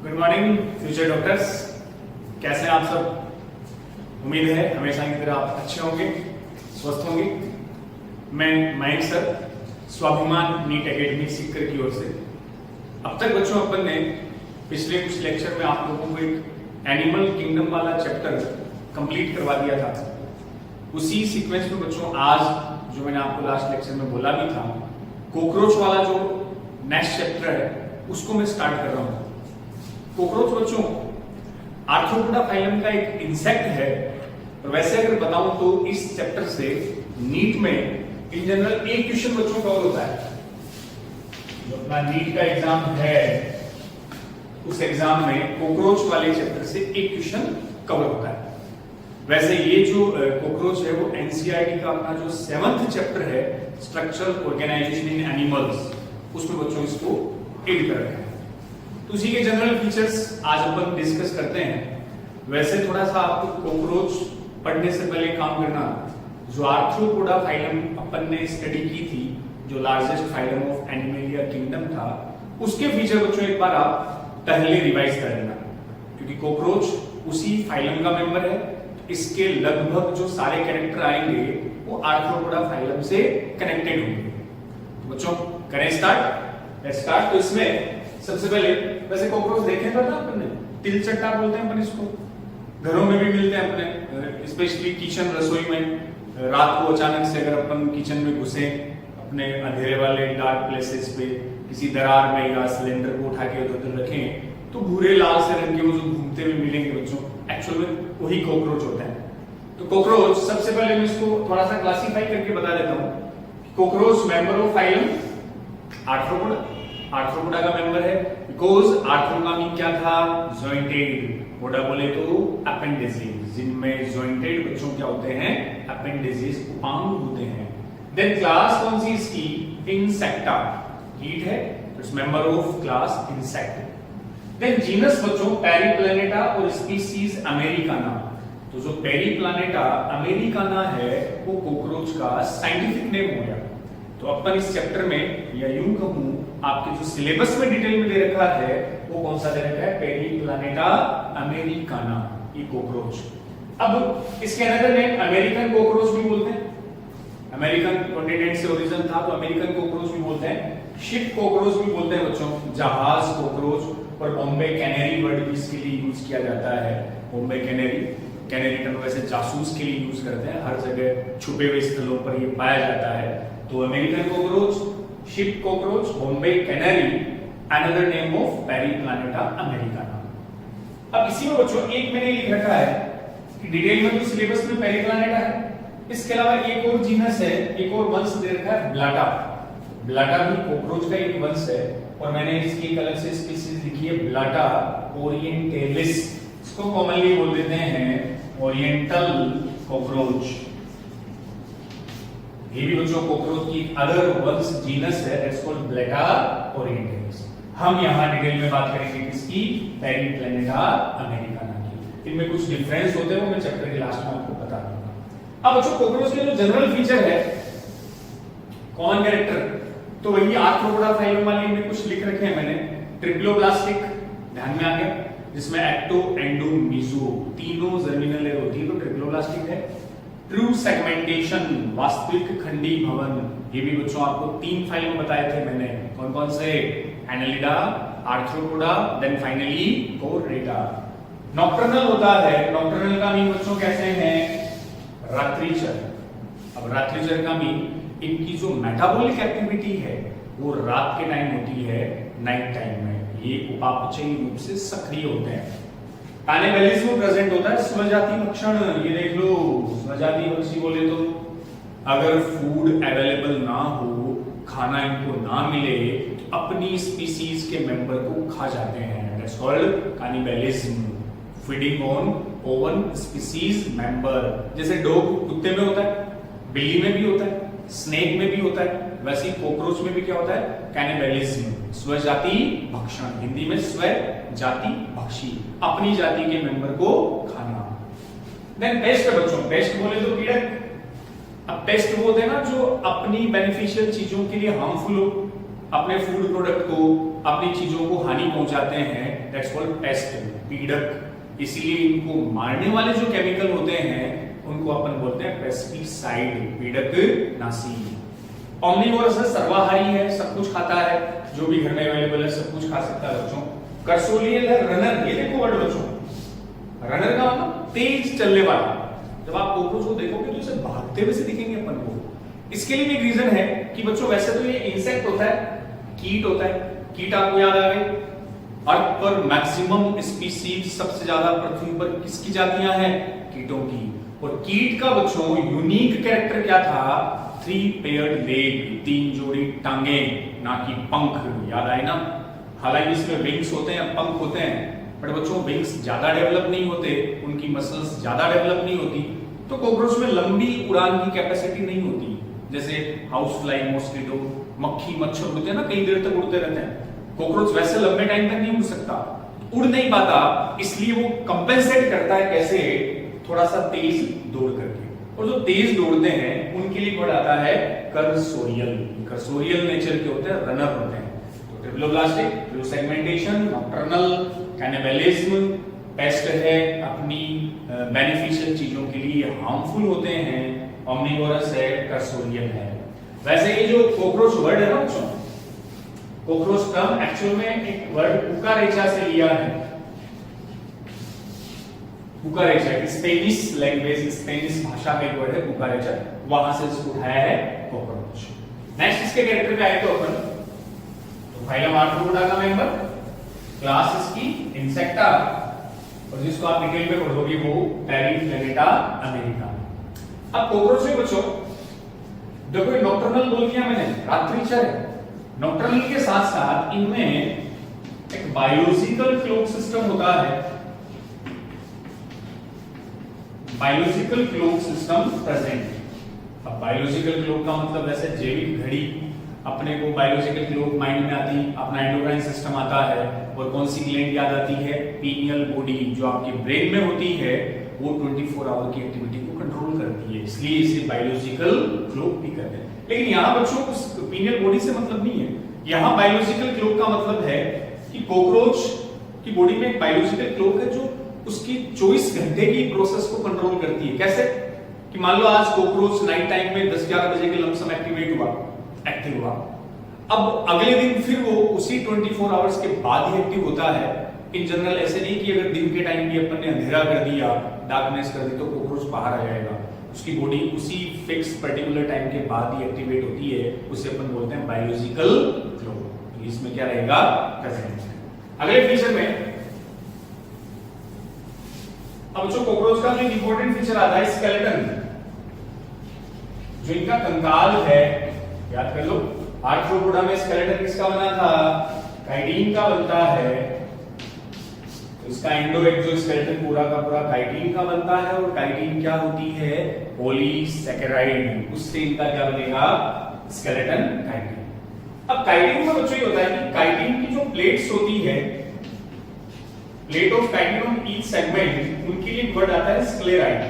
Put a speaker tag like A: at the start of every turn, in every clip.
A: Good morning future doctors, कैसे हैं आप सब। उम्मीद है हमेशा की तरह आप अच्छे होंगे, स्वस्थ होंगे। मैं मयंक सर, स्वाभिमान नीट एकेडमी सीकर की ओर से। अब तक बच्चों अपन ने पिछले कुछ लेक्चर में आप लोगों को एक एनिमल किंगडम वाला चैप्टर कंप्लीट करवा दिया था। उसी सीक्वेंस में बच्चों आज जो मैंने आपको लास्ट लेक्चर में बोला भी था, कॉकरोच वाला जो नेक्स्ट चैप्टर है उसको मैं स्टार्ट कर रहा हूं। कॉकरोच बच्चों आर्थ्रोपोडा फाइलम का एक इंसेक्ट है, और वैसे अगर बताऊं तो इस चैप्टर से नीट में इन जनरल एक क्वेश्चन बच्चों कवर होता है। जो अपना नीट का एग्जाम है उस एग्जाम में कॉकरोच वाले चैप्टर से एक क्वेश्चन कवर होता है। वैसे ये जो कॉकरोच है वो एनसीईआरटी का अपना जो 7th चैप्टर है, स्ट्रक्चरल ऑर्गेनाइजेशन इन एनिमल्स, उसमें बच्चों इसको एड कर रहे हैं। तो उसी के जनरल फीचर्स आज अपन डिस्कस करते हैं। वैसे थोड़ा सा आपको कॉकरोच पढ़ने से पहले काम करना, जो आर्थ्रोपोडा फाइलम अपन ने स्टडी की थी, जो largest phylum of Animalia kingdom था, उसके फीचर बच्चों एक बार आप पहले रिवाइज कर लेना, क्योंकि कॉकरोच उसी फाइलम का मेंबर है। इसके लगभग जो सारे कैरेक्टर आएंगे वो आर्थ्रोपोडा फाइलम से कनेक्टेड होंगे। तो बच्चों करें स्टार्ट। Let's start. तो इसमें सबसे पहले वैसे कॉकरोच देखे था ना अपन ने, तिलचट्टा बोलते हैं अपन इसको, घरों में भी मिलते हैं अपने, स्पेशली किचन रसोई में। रात को अचानक से अगर अपन किचन में घुसे अपने अंधेरे वाले डार्क प्लेसेस पे, किसी दरार में या सिलेंडर को उठा के उधर रखें, तो भूरे लाल से रंग के वो जो घूमते हुए मिलेंगे बच्चों, एक्चुअल में वही कॉकरोच होते हैं। तो कॉकरोच सबसे पहले मैं इसको थोड़ा सा क्लासिफाई करके बता देता हूं। Cockroach member of phylum arthropoda, arthropoda का मेंबर है, बिकॉज आर्थ्रो का मीन क्या था, जॉइंटेड। पोडा बोले तो अपेंडिसेस, जिनमें जॉइंटेड बच्चों क्या होते हैं, अपेंडिसेस, उपांग होते हैं। देन क्लास कौन सी इसकी, इंसेक्टा, कीट है, it's member of class insect. Then genus बच्चों पेरीप्लैनेटा और स्पीसीज अमेरिकाना। तो जो पेरीप्लैनेटा अमेरिकाना है वो कॉकरोच का साइंटिफिक नेम हो गया। तो अपन इस चैप्टर में, या यूं कहूं आपके जो सिलेबस में डिटेल में दे रखा है वो कौन सा दे रखा है, पेरीप्लैनेटा अमेरिकाना, ये कॉकरोच। अब इसके अनदर नेम अमेरिकन कॉकरोच भी बोलते हैं। अमेरिकन कॉन्टिनेंट से ओरिजिन था तो अमेरिकन कॉकरोच भी बोलते हैं, शिप कॉकरोच भी बोलते हैं बच्चों, जहाज कॉकरोच, और बॉम्बे कैनेरी वर्ड भी इसके लिए यूज किया जाता है। बॉम्बे कैनेरी, कैनेरी टर्म वैसे जासूस के लिए यूज करते हैं, हर जगह छुपे हुए स्थलों पर ये पाया जाता है। तो American cockroach, ship cockroach, Bombay canary, another name of Periplaneta Americana. अब इसी में बच्चों एक मैंने लिख रखा है कि डिटेल में तो सिलेबस में पेरीप्लैनेटा है, इसके अलावा एक और जीनस है, एक और वंश दे रखा है ब्लाटा। ब्लाटा भी कॉकरोच का एक वंश है, और मैंने इसकी एक अलग से स्पीशीज लिखी है ब्लाटा ओरिएंटेलिस। इसको कॉमनली बोल देते हैं ओरिएंटल कॉकरोच। ये भी बच्चों कॉकरोच की अदर वंश जीनस है, दैट्स कॉल्ड ब्लाटा ओरिएंटेलिस। हम यहां डिटेल में बात करेंगे किसकी, पेरीप्लैनेटा अमेरिकाना की। इनमें कुछ डिफरेंस होते हैं वो मैं चैप्टर के लास्ट में आपको बता दूंगा। अब बच्चों कॉकरोच के जो जनरल फीचर है, कॉमन कैरेक्टर, तो वही आर्थ्रोपोडा फाइलम वाले में कुछ लिख रखे हैं मैंने। ट्रिप्लोब्लास्टिक ध्यान में आ गया, जिसमें एक्टो, एंडो, मीजो तीनों जर्मिनल लेयर होती है, तो ट्रिप्लोब्लास्टिक है। ट्रू सेगमेंटेशन, वास्तविक खंडी भवन, ये भी बच्चों आपको 3 फाइलम बताए थे मैंने, कौन कौन से, एनालिडा, आर्थ्रोपोडा, देन फाइनली कोरेटा। नॉक्टर्नल होता है, नॉक्टर्नल का मीन बच्चों कैसे हैं, रात्रिचर। अब रात्रिचर का मीन इनकी जो मेटाबॉलिक एक्टिविटी है वो रात के टाइम होती है, नाइट टाइम में। ये उपापचयी रूप से सक्रिय होते हैं। कैनिबलिज्म प्रेजेंट होता है, स्वजाति भक्षण। ये देख लो, स्वजाति भक्षी बोले तो अगर फूड अवेलेबल ना हो, खाना इनको ना मिले, तो अपनी स्पीसीज के मेंबर को खा जाते हैं, that's called cannibalism. Feeding on oven species member, जैसे डॉग कुत्ते में होता है, बिल्ली में भी होता है, स्नेक में भी होता है, वैसे कॉकरोच में भी क्या होता है, कैनिबलिज्म, स्वजाति भक्षण। हिंदी में स्व जाति भक्षी, अपनी जाति के मेंबर को खाना। देन पेस्ट बच्चों, पेस्ट बोले तो कीड़क। अब पेस्ट वो होते हैं ना जो अपनी बेनिफिशियल चीजों के लिए हार्मफुल हो, अपने फूड प्रोडक्ट को अपनी चीजों को हानि पहुंचाते हैं, दैट्स कॉल्ड पेस्ट, पीड़क। इसीलिए इनको मारने वाले जो केमिकल होते हैं उनको अपन बोलते हैं पेस्टिसाइड, पीड़क नाशी। ओमनिवोरस है, सर्वाहारी है, सब कुछ खाता है, जो भी घर में अवेलेबल है सब कुछ खा सकता है बच्चों। कर्सोलियल है, रनर, ये देखो वर्ड बच्चों, रनर का मतलब तेज चलने वाला। जब आप कॉकरोच को देखोगे तो इसे भागते हुए से दिखेंगे अपन को। इसके लिए भी एक रीजन है कि बच्चों वैसे तो ये इंसेक्ट होता है, कीट होता है, कीट आपको याद आ गई। अर्थ पर मैक्सिमम स्पीसीज, सबसे ज्यादा पृथ्वी पर किसकी जातियां हैं? कीटों की। और कीट का बच्चों यूनिक कैरेक्टर क्या था? 3 पेयर्ड लेग, 3 जोड़ी टांगे, ना कि पंख। याद आए ना? हालांकि इसमें विंग्स होते हैं, पंख होते हैं, बट बच्चों विंग्स ज्यादा डेवलप नहीं होते, उनकी मसल्स ज्यादा डेवलप नहीं होती, तो कॉकरोच में लंबी उड़ान की कैपेसिटी नहीं होती। जैसे हाउस फ्लाई, मॉस्किटो, मक्खी, मच्छर होते हैं ना, कई देर तक उड़ते रहते हैं। कॉकरोच वैसे लंबे टाइम तक नहीं उड़ सकता, उड़ नहीं पाता, इसलिए वो कंपेंसेट करता है कैसे? थोड़ा सा तेज दौड़ करके। और जो तेज दौड़ते हैं उनके लिए वर्ड आता है कर्सोरियल। कर्सोरियल नेचर के होते हैं, रनर होते हैं। तो triploblastic, segmentation, nocturnal, cannibalism, paste है, अपनी बेनिफिशियल चीजों के लिए हार्मफुल होते हैं, ओमनिवोरस है, कर्सोरियल है। वैसे ये जो कॉकरोच वर्ड है ना बच्चों, कॉकरोच टर्म एक्चुअल में एक वर्ड कुकारेचा से लिया है। कुकारेचा स्पेनिश लैंग्वेज, स्पेनिश भाषा का एक वर्ड है कुकारेचा, वहां से इसको उठाया है कॉकरोच। नेक्स्ट इसके कैरेक्टर पे आए तो अपन, तो फाइलम आर्थ्रोपोडा का मेंबर, क्लास इसकी इंसेक्टा, और जिसको आप डिटेल में पढ़ोगे वो पैरीप्लेनेटा अमेरिका। अब कॉकरोच में बच्चों देखो, नॉक्टर्नल बोल दिया मैंने, रात्रिचर है। नॉक्टर्नल के साथ साथ इनमें एक बायोलॉजिकल क्लॉक सिस्टम होता है, बायोलॉजिकल क्लॉक सिस्टम प्रेजेंट। अब बायोलॉजिकल क्लॉक का मतलब वैसे जैविक घड़ी, अपने को बायोलॉजिकल क्लॉक माइंड में आती, अपना एंडोक्राइन सिस्टम आता है, और कौन सी ग्लैंड याद आती है? पीनियल बॉडी, जो आपके ब्रेन में होती है, वो 24 आवर की एक्टिविटी को कंट्रोल करती है, इसलिए इसे बायोलॉजिकल क्लॉक भी कहते हैं। लेकिन यहाँ बच्चों को पीनियल बॉडी से मतलब नहीं है, यहाँ बायोलॉजिकल क्लॉक का मतलब है कि कॉकरोच की बॉडी में एक बायोलॉजिकल क्लॉक है जो उसकी 24 घंटे की प्रोसेस को कंट्रोल करती है। कैसे? कि मान लो आज कॉकरोच नाइट टाइम में 10-11 बजे के लमसम एक्टिव हुआ, अब अगले दिन फिर वो उसी 24 आवर्स के बाद ही एक्टिव होता है। इन जनरल ऐसे नहीं कि अगर दिन के टाइम भी अपन ने अंधेरा कर दिया, डार्कनेस कर दी, तो कॉकरोच बाहर आ जाएगा। उसकी बॉडी उसी फिक्स पर्टिकुलर टाइम के बाद ही एक्टिवेट होती है, उसे अपन बोलते हैं बायोलॉजिकल क्लॉक। इसमें क्या रहेगा? प्रेजेंट। अगले फीचर में अब जो कॉकरोच का जो इंपॉर्टेंट फीचर आता है स्केलेटन, जो इनका कंकाल है, याद कर लो। आर्थ्रोपोडा में स्केलेटन किसका बना था? काइटिन का बनता है। तो इसका एंडो एक्सोस्केलेटन पूरा का पूरा काइटिन का बनता है, और काइटिन क्या होती है? पॉलीसैकेराइड। उससे इनका क्या बनेगा? Skeleton chitin. अब काइटिन में बच्चों ये होता है कि काइटिन की जो प्लेट्स होती है, plate of chitin on each segment, उनके लिए वर्ड आता है स्क्लेराइड।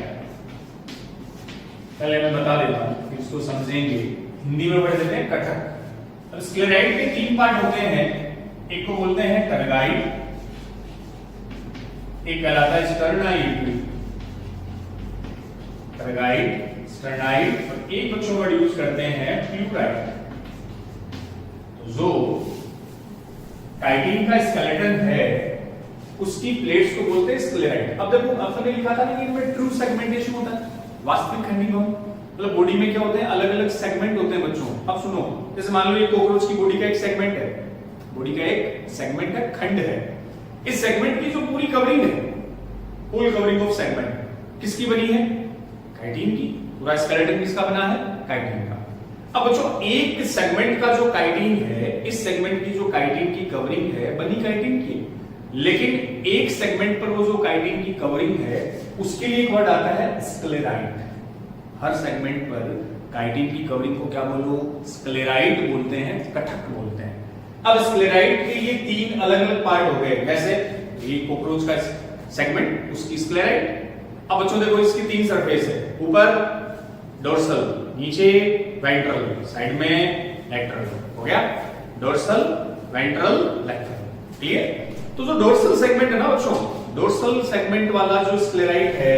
A: पहले मैं बता देता हूं, फिर इसको समझेंगे। हिंदी में वर्ड देते हैं कटक। अब स्क्लेराइड के 3 पार्ट होते हैं, एक को बोलते हैं टर्गाइड, एक कहलाता है स्टर्नाइड, टर्गाइड, स्टर्नाइड, और एक बच्चों वर्ड यूज करते हैं प्लूराइड। तो जो काइटिन का स्केलेटन है उसकी प्लेट्स को बोलते हैं स्क्लेराइड। अब देखो आपने लिखा था ना कि इनमें ट्रू सेगमेंटेशन होता है, वास्तविक खंडीभवन। मतलब बॉडी में क्या होते हैं? अलग अलग सेगमेंट होते हैं बच्चों। अब सुनो, जैसे मान लो ये कॉकरोच की बॉडी का एक सेगमेंट है, बॉडी का एक सेगमेंट है, खंड है। इस सेगमेंट की जो पूरी कवरिंग है, फुल कवरिंग ऑफ सेगमेंट किसकी बनी है? काइटिन की। पूरा स्केलेटन किसका बना है? काइटिन का। अब बच्चों एक सेगमेंट का जो काइटिन है, इस सेगमेंट की जो काइटिन की कवरिंग है, बनी काइटिन की। लेकिन एक सेगमेंट पर वो जो काइटिन की कवरिंग है, उसके लिए एक वर्ड आता है स्क्लेराइड। हर सेगमेंट पर काइटिन की कवरिंग को क्या बोलो? स्क्लेराइड बोलते हैं, कटक बोलते हैं। अब स्क्लेराइड के ये 3 अलग अलग पार्ट हो गए। जैसे ये कॉकरोच का सेगमेंट, उसकी स्क्लेराइड। अब बच्चों देखो, इसकी 3 सरफेस है, ऊपर डोर्सल, नीचे वेंट्रल, साइड में लैटरल। हो गया डोर्सल, वेंट्रल, लेटरल। क्लियर? तो जो डोर्सल सेगमेंट है ना बच्चों, डोर्सल सेगमेंट वाला जो स्क्लेराइट है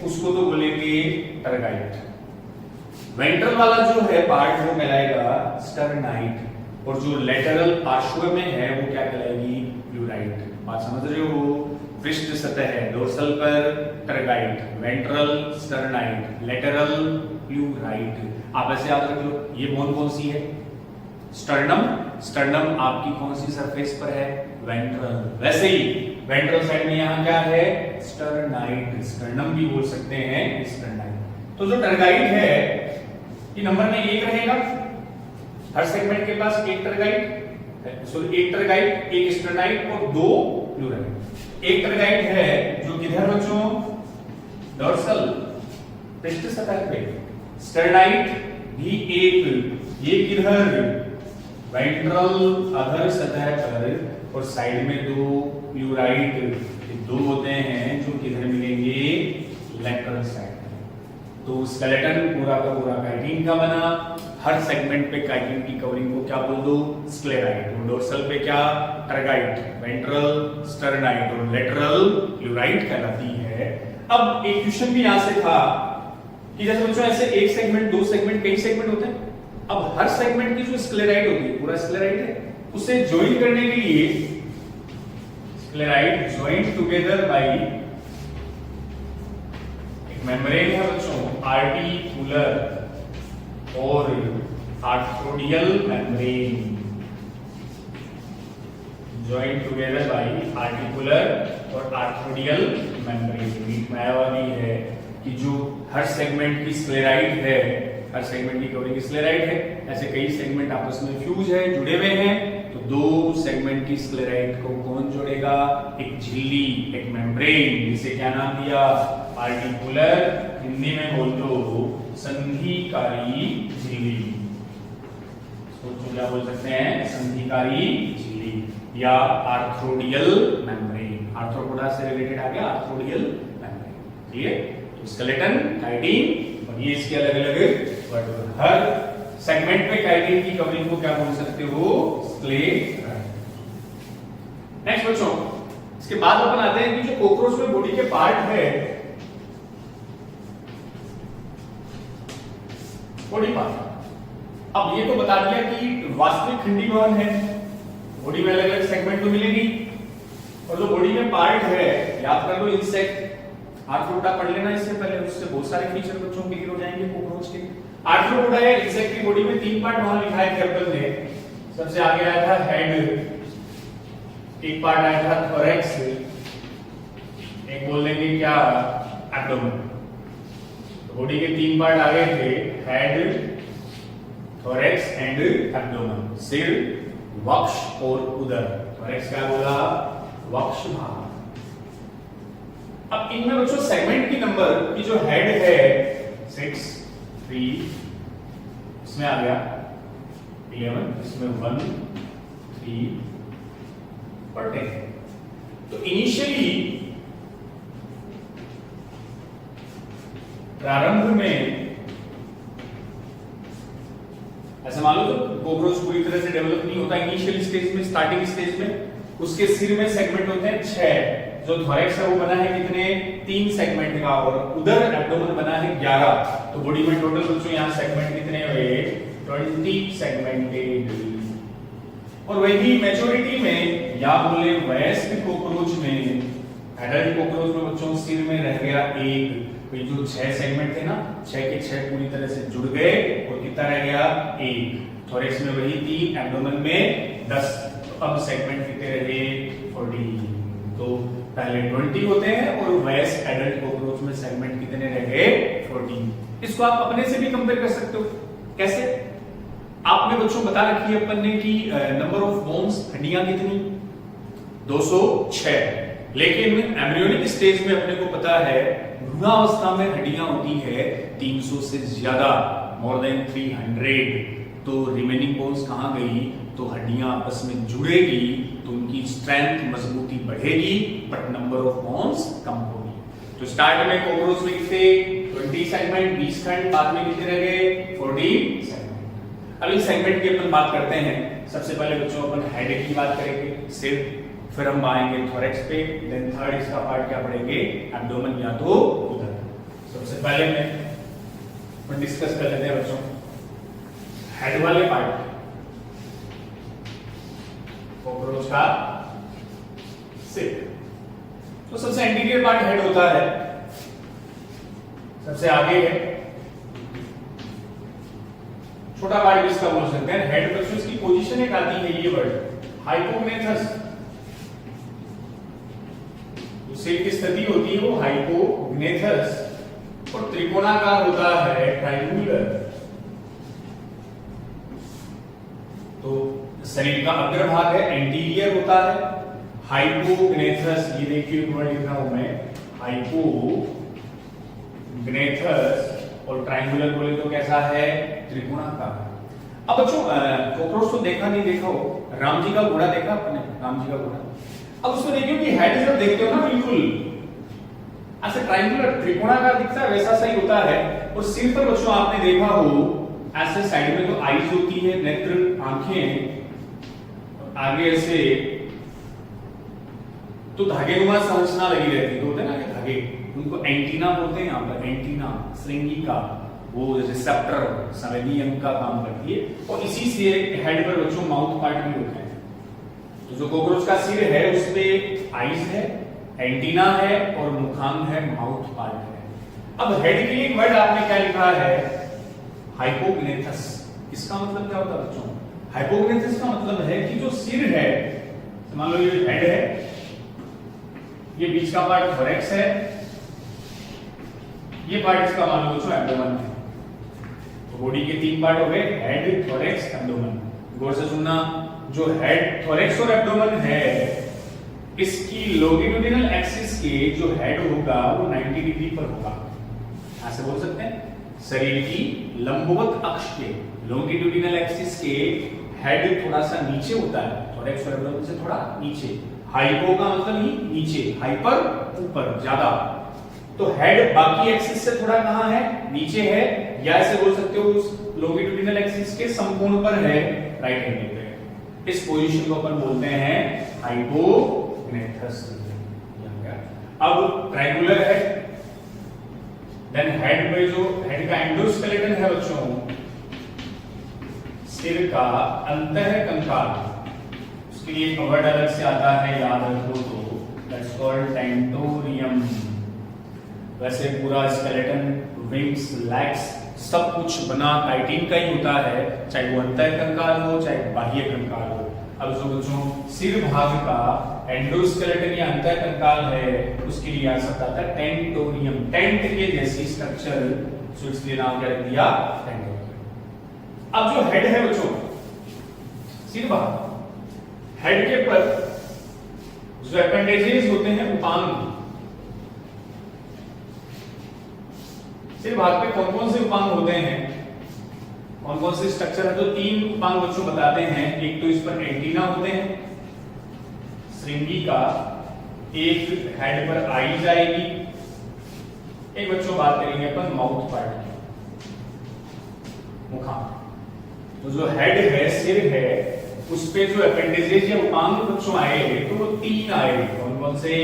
A: उसको तो बोलेंगे टरगाइट। वेंट्रल वाला जो है पार्ट वो कहलाएगा स्टर्नाइट, और जो लेटरल पार्श्व में है वो क्या कहलाएगी? प्लूराइट। बात समझ रहे हो? पृष्ठ सतह है डोर्सल पर टरगाइट, वेंट्रल स्टर्नाइट, लेटरल प्लूराइट। आप ऐसे याद रख लो, ये बोन कौन सी है? स्टर्नम। स्टर्नम आपकी कौन सी सरफेस पर है? वेंट्रल। वैसे ही वेंट्रल साइड में यहाँ क्या है? स्टर्नाइट। स्टर्नम भी बोल सकते हैं स्टर्नाइट। तो जो टरगाइट है ये नंबर में 1 रहेगा, हर सेगमेंट के पास एक टरगाइट, सॉरी एक टरगाइट, एक स्टर्नाइट और 2 प्लूराइट। एक टरगाइट है जो किधर बच्चों? डोर्सल पृष्ठ सतह पे। स्टर्नाइट भी एक, ये किधर? वेंट्रल अधर सतह पर, और साइड में 2 प्लूराइट। ये 2 होते हैं जो किधर मिलेंगे? Lateral side. तो स्केलेटन पूरा का पूरा काइटिन का बना। हर सेगमेंट पे काइटिन की कवरिंग को क्या बोल दो? स्क्लेराइट। डोर्सल पे क्या? टरगाइट, वेंट्रल स्टर्नाइट और लेटरल प्लूराइट कहलाती है। अब एक क्वेश्चन भी यहां से था कि जैसे बच्चों ऐसे एक सेगमेंट, 2 सेगमेंट, कई सेगमेंट होते हैं। अब हर सेगमेंट की जो स्क्लेराइट होती है, पूरा स्क्लेराइट है, उसे ज्वाइन करने के लिए sclerite join together by membrane है बच्चों, आर्टिकुलर और arthrodial membrane. Join together by articular और आर्थ्रोडियल मेम्ब्रेन। मायावादी है कि जो हर सेगमेंट की स्क्लेराइट है, हर सेगमेंट की कवरिंग स्क्लेराइट है, ऐसे कई सेगमेंट आपस में फ्यूज है, जुड़े हुए हैं, तो 2 सेगमेंट की स्क्लेराइट को कौन जोड़ेगा? एक झिल्ली, एक मेम्ब्रेन, जिसे क्या नाम दिया? आर्टिकुलर, हिंदी में बोल दो संधिकारी झिल्ली। सोचो क्या बोल सकते हैं? संधिकारी झिल्ली या आर्थ्रोडियल मेम्ब्रेन। आर्थ्रोपोडा से रिलेटेड आ गया आर्थ्रोडियल मेम्ब्रेन। ठीक है? तो स्केलेटन, काइटिन और ये इसके अलग अलग वर्ड। हर सेगमेंट में काइटिन की कवरिंग को क्या बोल सकते हो? स्क्लेराइट। नेक्स्ट बच्चों, इसके बाद अपन आते हैं कि जो कॉकरोच में बॉडी के पार्ट है, बॉडी पार्ट। अब ये तो बता दिया कि वास्तविक खंडी कौन है, बॉडी में अलग अलग सेगमेंट तो मिलेगी, और जो बॉडी में पार्ट है, याद कर लो इंसेक्ट, आर्थ्रोपोडा पढ़ लेना इससे पहले, उससे बहुत सारे फीचर बच्चों क्लियर हो जाएंगे कॉकरोच के। आर्थ्रोपोडा है, इंसेक्ट की बॉडी में 3 पार्ट वहां लिखा है कैपिटल में। सबसे आगे आया था हेड, एक पार्ट आया था थोरैक्स, एक बोल देंगे क्या? एब्डोमेन। बॉडी के 3 पार्ट आ गए थे, हेड, थोरैक्स एंड एब्डोमेन। सिर, वक्ष और उदर। थोरैक्स क्या बोला? वक्ष भाग। अब इनमें बच्चों सेगमेंट की नंबर की जो हेड है 6, 3, इसमें आ गया 11, इसमें 1, 3 पढ़ते हैं। तो इनिशियली प्रारंभ में ऐसा मान लो तो कॉकरोच पूरी तरह से डेवलप नहीं होता इनिशियल स्टेज में, स्टार्टिंग स्टेज में। उसके सिर में सेगमेंट होते हैं 6, जो थोरैक्स है वो बना है कितने? 3 सेगमेंट का, और उधर एब्डोमेन बना है 11। तो बॉडी में टोटल बच्चों यहाँ सेगमेंट कितने हुए? 20 सेगमेंटेड। और वही मैच्योरिटी में या बोले वयस्क कॉकरोच में, एडल्ट कॉकरोच में बच्चों सिर में रह गया 1। तो जो 6 सेगमेंट थे ना, 6 के 6 पूरी तरह से जुड़ गए, और कितना रह गया? 1। थोरैक्स में वही 3, एब्डोमेन में 10। तो अब सेगमेंट कितने रहे? 40। तो पहले 20 होते हैं, और वयस्क एडल्ट कॉकरोच में सेगमेंट कितने रह गए? 40। इसको आप अपने से भी कंपेयर कर सकते हो। कैसे? आपने बच्चों बता रखी है अपन ने कि नंबर ऑफ बोन्स, हड्डियां कितनी? 206। लेकिन एम्ब्रियोनिक स्टेज में अपने को पता है भ्रूणावस्था में हड्डियां होती है 300 से ज्यादा, मोर देन 300। तो रिमेनिंग बोन्स कहां गई? तो हड्डियां आपस में जुड़ेगी, तो उनकी स्ट्रेंथ, मजबूती बढ़ेगी, बट नंबर ऑफ बोन्स कम होगी। तो स्टार्ट में कॉकरोच में कितने? 20 सेगमेंट, 20 खंड, बाद में कितने रह गए? 40 सेगमेंट। अब इस सेगमेंट की अपन बात करते हैं सबसे पहले बच्चों अपन हेड की बात करेंगे, सिर, फिर हम आएंगे थोरैक्स पे, देन थर्ड इसका पार्ट क्या पढ़ेंगे, एब्डोमेन या तो उधर। सबसे पहले मैं डिस्कस कर लेते हैं बच्चों हेड वाले पार्ट, कॉकरोच का सिर। तो सबसे एंटीरियर पार्ट हेड होता है, सबसे आगे है, छोटा पार्ट भी इसका बोल सकते हैं हेड। बच्चों इसकी पोजीशन एक आती है, ये वर्ड हाइपोग्नेथस, जो सिर की स्थिति होती है वो हाइपोग्नेथस, और त्रिकोणाकार होता है, ट्रायंगुलर। तो शरीर का अग्रभाग है, एंटीरियर होता है, हाइपोग्नेथस। ये देखिए वर्ड लिख रहा हूं मैं, हाइपोग्नेथस, और ट्रायंगुलर बोले तो कैसा है, त्रिकोणाकार। अब बच्चों कॉकरोच तो देखा नहीं देखा हो, राम जी का घोड़ा देखा आपने, राम जी का घोड़ा। अब उसमें देखिए कि हेड जब देखते हो ना बिल्कुल ऐसे ट्रायंगुलर त्रिकोणाकार दिखता है, वैसा सही होता है। और सिर पर बच्चों आपने देखा हो ऐसे साइड में तो आईज होती है, नेत्र, आंखें, आगे ऐसे तो धागेनुमा संरचना लगी रहती है, तो होते हैं ना धागे, उनको एंटीना बोलते हैं। यहाँ पर एंटीना श्रृंगी का वो रिसेप्टर संवेदी अंग का काम करती है, और इसी से हेड पर बच्चों माउथ पार्ट भी होते हैं। तो जो कॉकरोच का सिर है उसपे आईज है, एंटीना है, और मुखांग है, माउथ पार्ट है। अब हेड के लिए एक वर्ड आपने क्या लिखा है, हाइपोग्नेथस। इसका मतलब क्या होता है बच्चों, हाइपोग्नेथस का मतलब है कि जो सिर है, मान लो ये हेड है, ये बीच का पार्ट थोरैक्स है, ये पार्ट इसका मान लो बच्चों एब्डोमेन है। तो बॉडी के तीन पार्ट हो गए, हेड, थोरैक्स, एब्डोमेन। गौर से सुनना, जो हेड, थोरैक्स और एब्डोमेन है, इसकी लॉन्गिट्यूडिनल एक्सिस के जो हेड होगा वो 90 डिग्री पर होगा, ऐसे बोल सकते हैं। शरीर की लंबवत अक्ष के लॉन्गिट्यूडिनल एक्सिस के हेड थोड़ा सा नीचे होता है, थोरैक्स और एब्डोमेन से थोड़ा नीचे। हाइपो का मतलब ही नीचे, हाइपर ऊपर ज्यादा। तो हेड बाकी एक्सिस से थोड़ा कहां है, नीचे है, या ऐसे बोल सकते हो उस लॉन्गिट्यूडिनल एक्सिस के संपूर्ण पर है, राइट एंगल पे। इस पोजीशन को अपन बोलते हैं हाइपोग्नेथस। अब ट्रायंगुलर है, देन हेड पे जो हेड का एंडोस्केलेटन है बच्चों, सिर का अंतःकंकाल, उसके लिए एक वर्ड अलग से आता है, याद रखो तो, दैट्स कॉल्ड टेंटोरियम। वैसे पूरा स्केलेटन, विंग्स, लेग्स सब कुछ बना काइटिन का ही होता है, चाहे वो अंतःकंकाल हो चाहे बाह्य कंकाल हो। अब जो बच्चों सिर भाग का एंडोस्केलेटन या अंतःकंकाल है, उसके लिए आ सकता था टेंटोरियम, टेंट के जैसी स्ट्रक्चर, सो इसलिए नाम क्या रख दिया, टेंटोरियम। अब जो हेड है बच्चों, सिर भाग, हेड के पर जो एपेंडेजेस होते हैं, उपांग, सिर भाग पे कौन कौन से उपांग होते हैं, कौन कौन से स्ट्रक्चर है, तो तीन उपांग बच्चों बताते हैं। एक तो इस पर एंटीना होते हैं श्रृंगी का, एक हेड पर आई जाएगी, एक बच्चों बात करेंगे अपन माउथ पार्ट की, मुखांग। तो जो हेड है, सिर है, उस पे जो एपेंडेजेस या उपांग बच्चों आए तो वो तीन आए। कौन कौन से,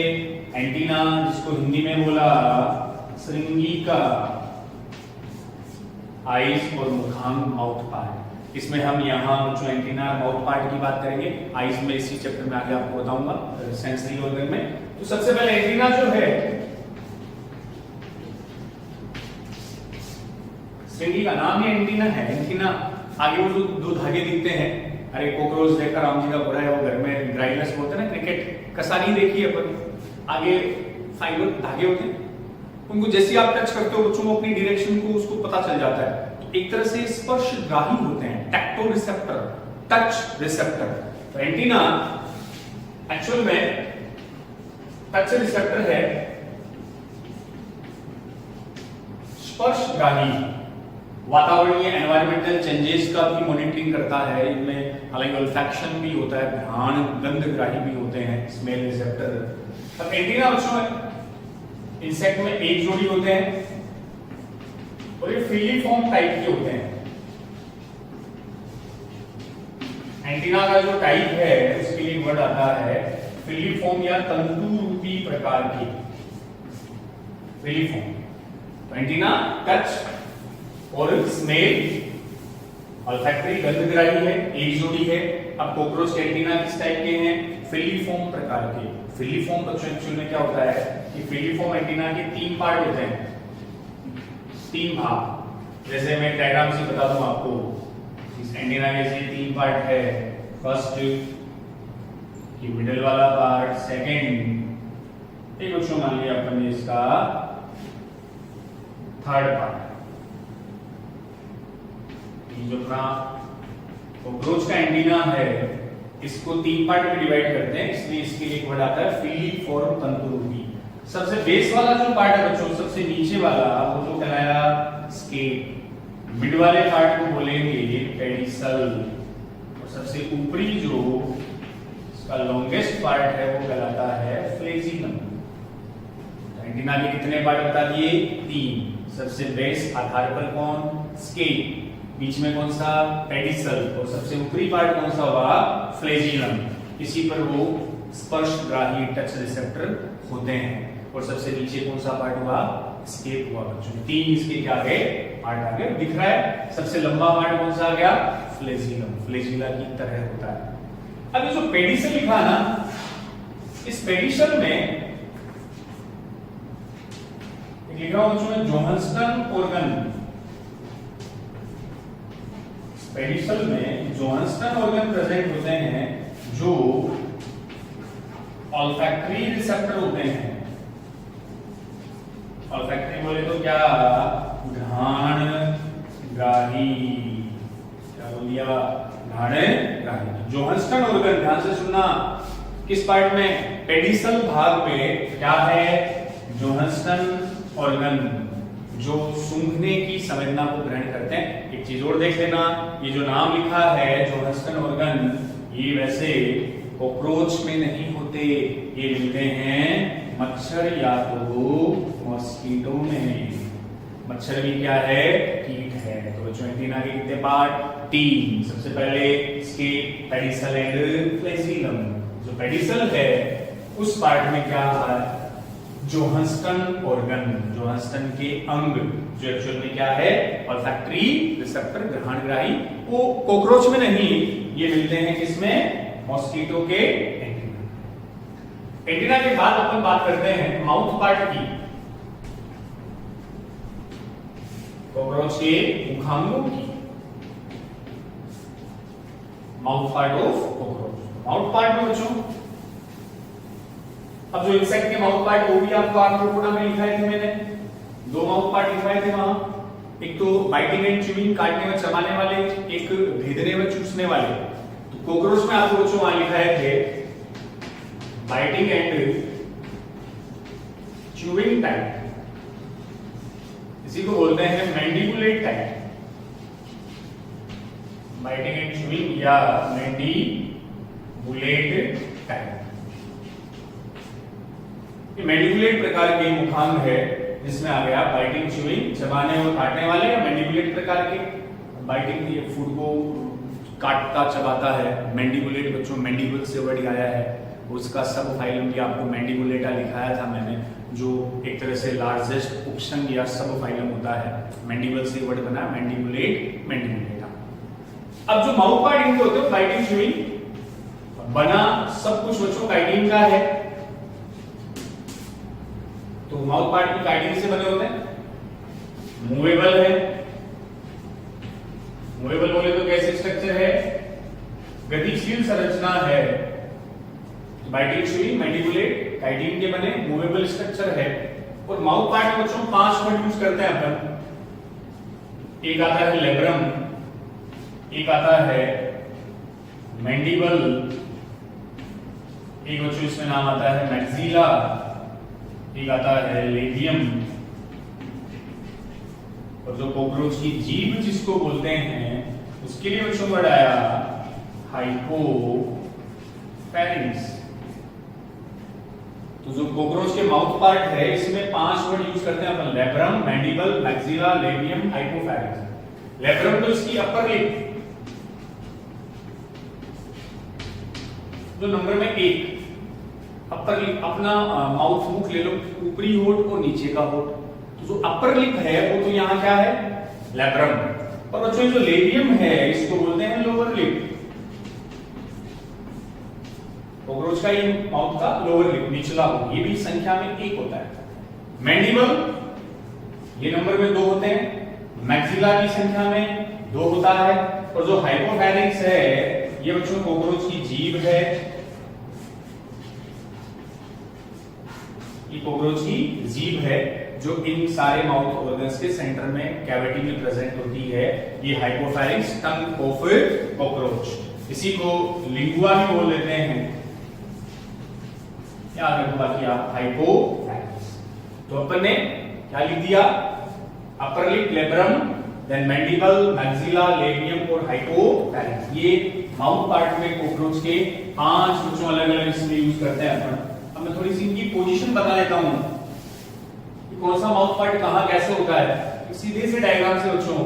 A: एंटीना जिसको हिंदी में बोला श्रृंगी का, आईज, और मुखांग माउथ पार्ट। इसमें हम यहाँ जो एंटीना माउथ पार्ट की बात करेंगे, आईज में इसी चैप्टर में आगे आपको बताऊंगा सेंसरी ऑर्गन में। तो सबसे पहले एंटीना जो है, श्रृंगी का नाम ही एंटीना है। एंटीना आगे वो जो दो धागे दिखते हैं, अरे कॉकरोच देखा, राम जी का घोड़ा है, वो घर में ग्राइलस बोलते हैं ना, क्रिकेट कसानी देखी है अपन, आगे फाइबर धागे होते हैं, उनको जैसे आप टच करते हो बच्चों, अपनी डायरेक्शन को उसको पता चल जाता है। तो एक तरह से स्पर्शग्राही होते हैं, टैक्टो रिसेप्टर, टच रिसेप्टर। तो एंटीना एक्चुअल में टच रिसेप्टर है, स्पर्शग्राही, वातावरणीय एनवायरमेंटल चेंजेस का भी मॉनिटरिंग करता है। इनमें हालांकि ऑल्फैक्शन भी होता है, घ्राण गंधग्राही भी होते हैं, स्मेल रिसेप्टर। अब एंटीना बच्चों इंसेक्ट में एक जोड़ी होते हैं, और ये फिलीफॉर्म टाइप के होते हैं। एंटीना का जो टाइप है उसके लिए वर्ड आता है फिलीफॉर्म या तंतु रूपी प्रकार की। फिलीफॉर्म तो एंटीना टच और स्मेल ऑल्फैक्टरी गंधग्राही है, एक जोड़ी है। अब कॉकरोच के एंटीना किस टाइप के हैं? फिलीफॉर्म प्रकार के। फिलीफॉर्म बच्चों एक्चुअल में क्या होता है कि फिलीफॉर्म एंटीना के 3 पार्ट होते हैं, 3 भाग। जैसे मैं डायग्राम से बता दूं आपको, इस एंटीना के 3 पार्ट है। फर्स्ट ये मिडिल वाला पार्ट, सेकंड एक बच्चों मान लिया अपन ने इसका थर्ड पार्ट। ये जो अपना कॉकरोच का एंटीना है इसको 3 पार्ट में डिवाइड करते हैं, इसलिए इसके लिए एक वर्ड आता है फिलीफॉर्म तंतुरूपी। सबसे बेस वाला जो पार्ट है बच्चों, सबसे नीचे वाला वो जो कहलाया स्केप। मिड वाले पार्ट को बोलेंगे पेडिसल और सबसे ऊपरी जो इसका लॉन्गेस्ट पार्ट है वो कहलाता है फ्लेजिलम। एंटीना के कितने पार्ट बता दिए? 3। सबसे बेस आधार पर कौन? स्केप, बीच में कौन सा? पेडिसल, और सबसे ऊपरी पार्ट कौन सा हुआ? फ्लेजिलम। इसी पर वो स्पर्शग्राही टच रिसेप्टर होते हैं। और सबसे नीचे कौन सा पार्ट हुआ? स्केप हुआ बच्चों। 3 इसके क्या आ गए? पार्ट आ गए, दिख रहा है। सबसे लंबा पार्ट कौन सा आ गया? फ्लेजिलम, फ्लेजिला की तरह होता है। अब ये जो पेडिसल लिखा ना, इस पेडिसल में लिखा हुआ बच्चों जोहान्सटन ऑर्गन। पेडिसल में जोहान्सटन ऑर्गन प्रेजेंट होते हैं जो ऑल्फैक्टरी रिसेप्टर होते हैं। ऑल्फैक्टरी बोले तो क्या? घ्राण ग्राही। क्या बोल दिया? घ्राण ग्राही। जोहान्सटन ऑर्गन, ध्यान से सुनना, किस पार्ट में? पेडिसल भाग में क्या है? जोहान्सटन ऑर्गन जो सूंघने की संवेदना को ग्रहण करते हैं। एक चीज और देख लेना, ये जो नाम लिखा है जोहान्सटन ऑर्गन, ये वैसे कॉकरोच में नहीं होते, ये मिलते हैं मच्छर या तो मॉस्किटो में। मच्छर भी क्या है? कीट है। तो बच्चों एंटीना के कितने पार्ट? 3। सबसे पहले स्केप, पेडिसल एंड फ्लेजिलम। जो पेडिसल है उस पार्ट में क्या है? जोहान्सटन ऑर्गन, जोहान्सटन के अंग, जो एक्चुअल में क्या है? ऑल्फैक्टरी रिसेप्टर, ग्रहणग्राही। वो कॉकरोच में नहीं, ये मिलते हैं किसमें? मॉस्किटो के एंटीना। एंटीना के बाद अपन बात करते हैं माउथ पार्ट की। कॉकरोच के मुखांगों की। Mouth part of cockroach. Mouth part में बच्चों, अब जो इंसेक्ट के माउथ पार्ट वो भी आपको आर्थ्रोपोडा में लिखाए थे मैंने। 2 माउथ पार्ट लिखवाए थे वहां, एक तो बाइटिंग एंड च्यूइंग, काटने में चबाने वाले, एक भेदने में चूसने वाले। तो कॉकरोच में आपको बच्चों वहां लिखाए थे बाइटिंग एंड च्यूइंग टाइप, इसी को बोलते हैं मैंडिबुलेट टाइप। बाइटिंग एंड च्यूइंग या मैंडिबुलेट टाइप। मैंडिबुलेट प्रकार के मुखांग है जिसमें आ गया बाइटिंग, च्यूइंग, चबाने और काटने वाले, या मैंडिबुलेट प्रकार के। बाइटिंग ये फूड को काटता चबाता है। मैंडिबुलेट बच्चों मैंडिबुल से वर्ड आया है, उसका सब फाइलम भी आपको मैंडिबुलेटा लिखाया था मैंने, जो एक तरह से लार्जेस्ट ऑप्शन या सब फाइलम होता है। मैंडिबल से वर्ड बना मैंडिबुलेट, मैंडिबुलेटा। अब जो माउथ पार्ट इनके होते हैं बाइटिंग, च्यूइंग, बना सब कुछ बच्चों काइटिन का है। तो माउथ पार्ट भी काइटिन से बने होते हैं। मूवेबल है। मूवेबल बोले तो कैसे स्ट्रक्चर है? गतिशील संरचना है। बाइटिंग, च्यूइंग, मैंडिबुलेट, काइटिन के बने मूवेबल स्ट्रक्चर है। और माउथ पार्ट में बच्चों 5 वर्ड यूज करते हैं अपन। एक आता है लेब्रम, एक आता है मैंडिबल, एक बच्चों इसमें नाम आता है मैक्सिला, एक आता है लेबियम, और जो कॉकरोच की जीभ जिसको बोलते हैं उसके लिए बच्चों वर्ड आया हाइपोफैरिंक्स। तो जो कॉकरोच के माउथ पार्ट है इसमें 5 वर्ड यूज करते हैं अपन, labrum, mandible, maxilla, labium, hypopharynx. Labrum तो इसकी अपर लिप, जो नंबर में 1 अपर लिप, अपना माउथ मुख ले लो, ऊपरी होठ और नीचे का होठ। तो जो अपर लिप है वो तो यहाँ क्या है, लैब्रम। और बच्चों जो लेबियम है इसको बोलते हैं लोअर लिप। कॉकरोच का ये माउथ का लोअर लिप, निचला होठ, ये भी संख्या में 1 होता है। मैंडिबल ये नंबर में 2 होते हैं। मैक्सिला की संख्या में 2 होता है। और जो हाइपोफैरिंक्स है ये बच्चों कॉकरोच की जीभ है, ये कॉकरोच की जीभ है जो इन सारे माउथ ऑर्गन्स के सेंटर में कैविटी में प्रेजेंट होती है। ये हाइपोफैरिंक्स टंग ऑफ कॉकरोच, इसी को लिंगुआ भी बोल लेते हैं। याद रखो बाकी आप हाइपोफैरिंक्स। तो अपन ने क्या लिख दिया, upper lip, labrum, then mandible, maxilla, labium और हाइपोफैरिंक्स। ये माउथ पार्ट में कॉकरोच के 5 बच्चों अलग अलग इसमें यूज करते हैं अपन। अब मैं थोड़ी सी इनकी पोजीशन बता देता हूं कि कौन सा माउथ पार्ट कहां कैसे होता है। सीधे से डायग्राम से बच्चों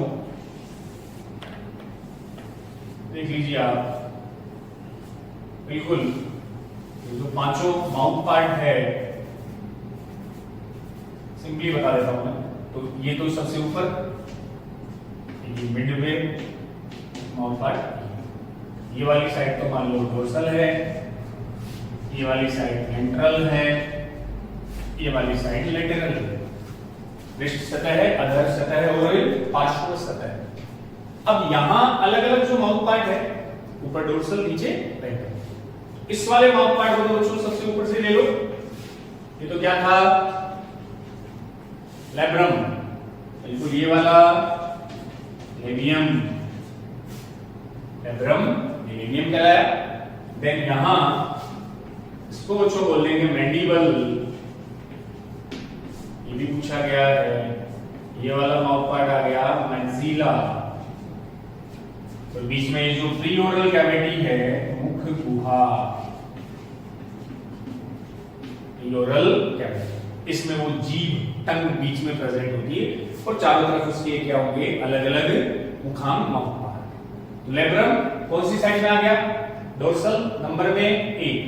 A: देख लीजिए आप, बिल्कुल जो 5 माउथ पार्ट है सिंपली बता देता हूं मैं। तो ये तो सबसे ऊपर मिड में माउथ पार्ट, ये वाली साइड तो मान लो डोर्सल है, ये वाली साइड वेंट्रल है, ये वाली साइड लेटरल है। पृष्ठ सतह है, अधर सतह है और पार्श्व सतह है। अब यहां अलग अलग जो माउथ पार्ट है, ऊपर डोर्सल, नीचे वेंट्रल। इस वाले माउथ पार्ट को तो बच्चों सबसे ऊपर से ले लो, ये तो क्या था, लैब्रम, बिल्कुल ये वाला लेबियम, लैब्रम लेबियम कहलाया। देन यहां इसको बच्चों बोल देंगे मैंडिबल, ये भी पूछा गया है। ये वाला माउथ पार्ट आ गया मैक्सिला। तो बीच में ये जो प्री ओरल कैविटी है, मुख गुहा, प्री ओरल कैविटी, इसमें वो जीभ, टंग बीच में प्रेजेंट होती है और चारों तरफ उसके क्या होंगे, अलग अलग मुखांग माउथ पार्ट। लेब्रम कौन सी साइड में आ गया, डोर्सल, नंबर में 1।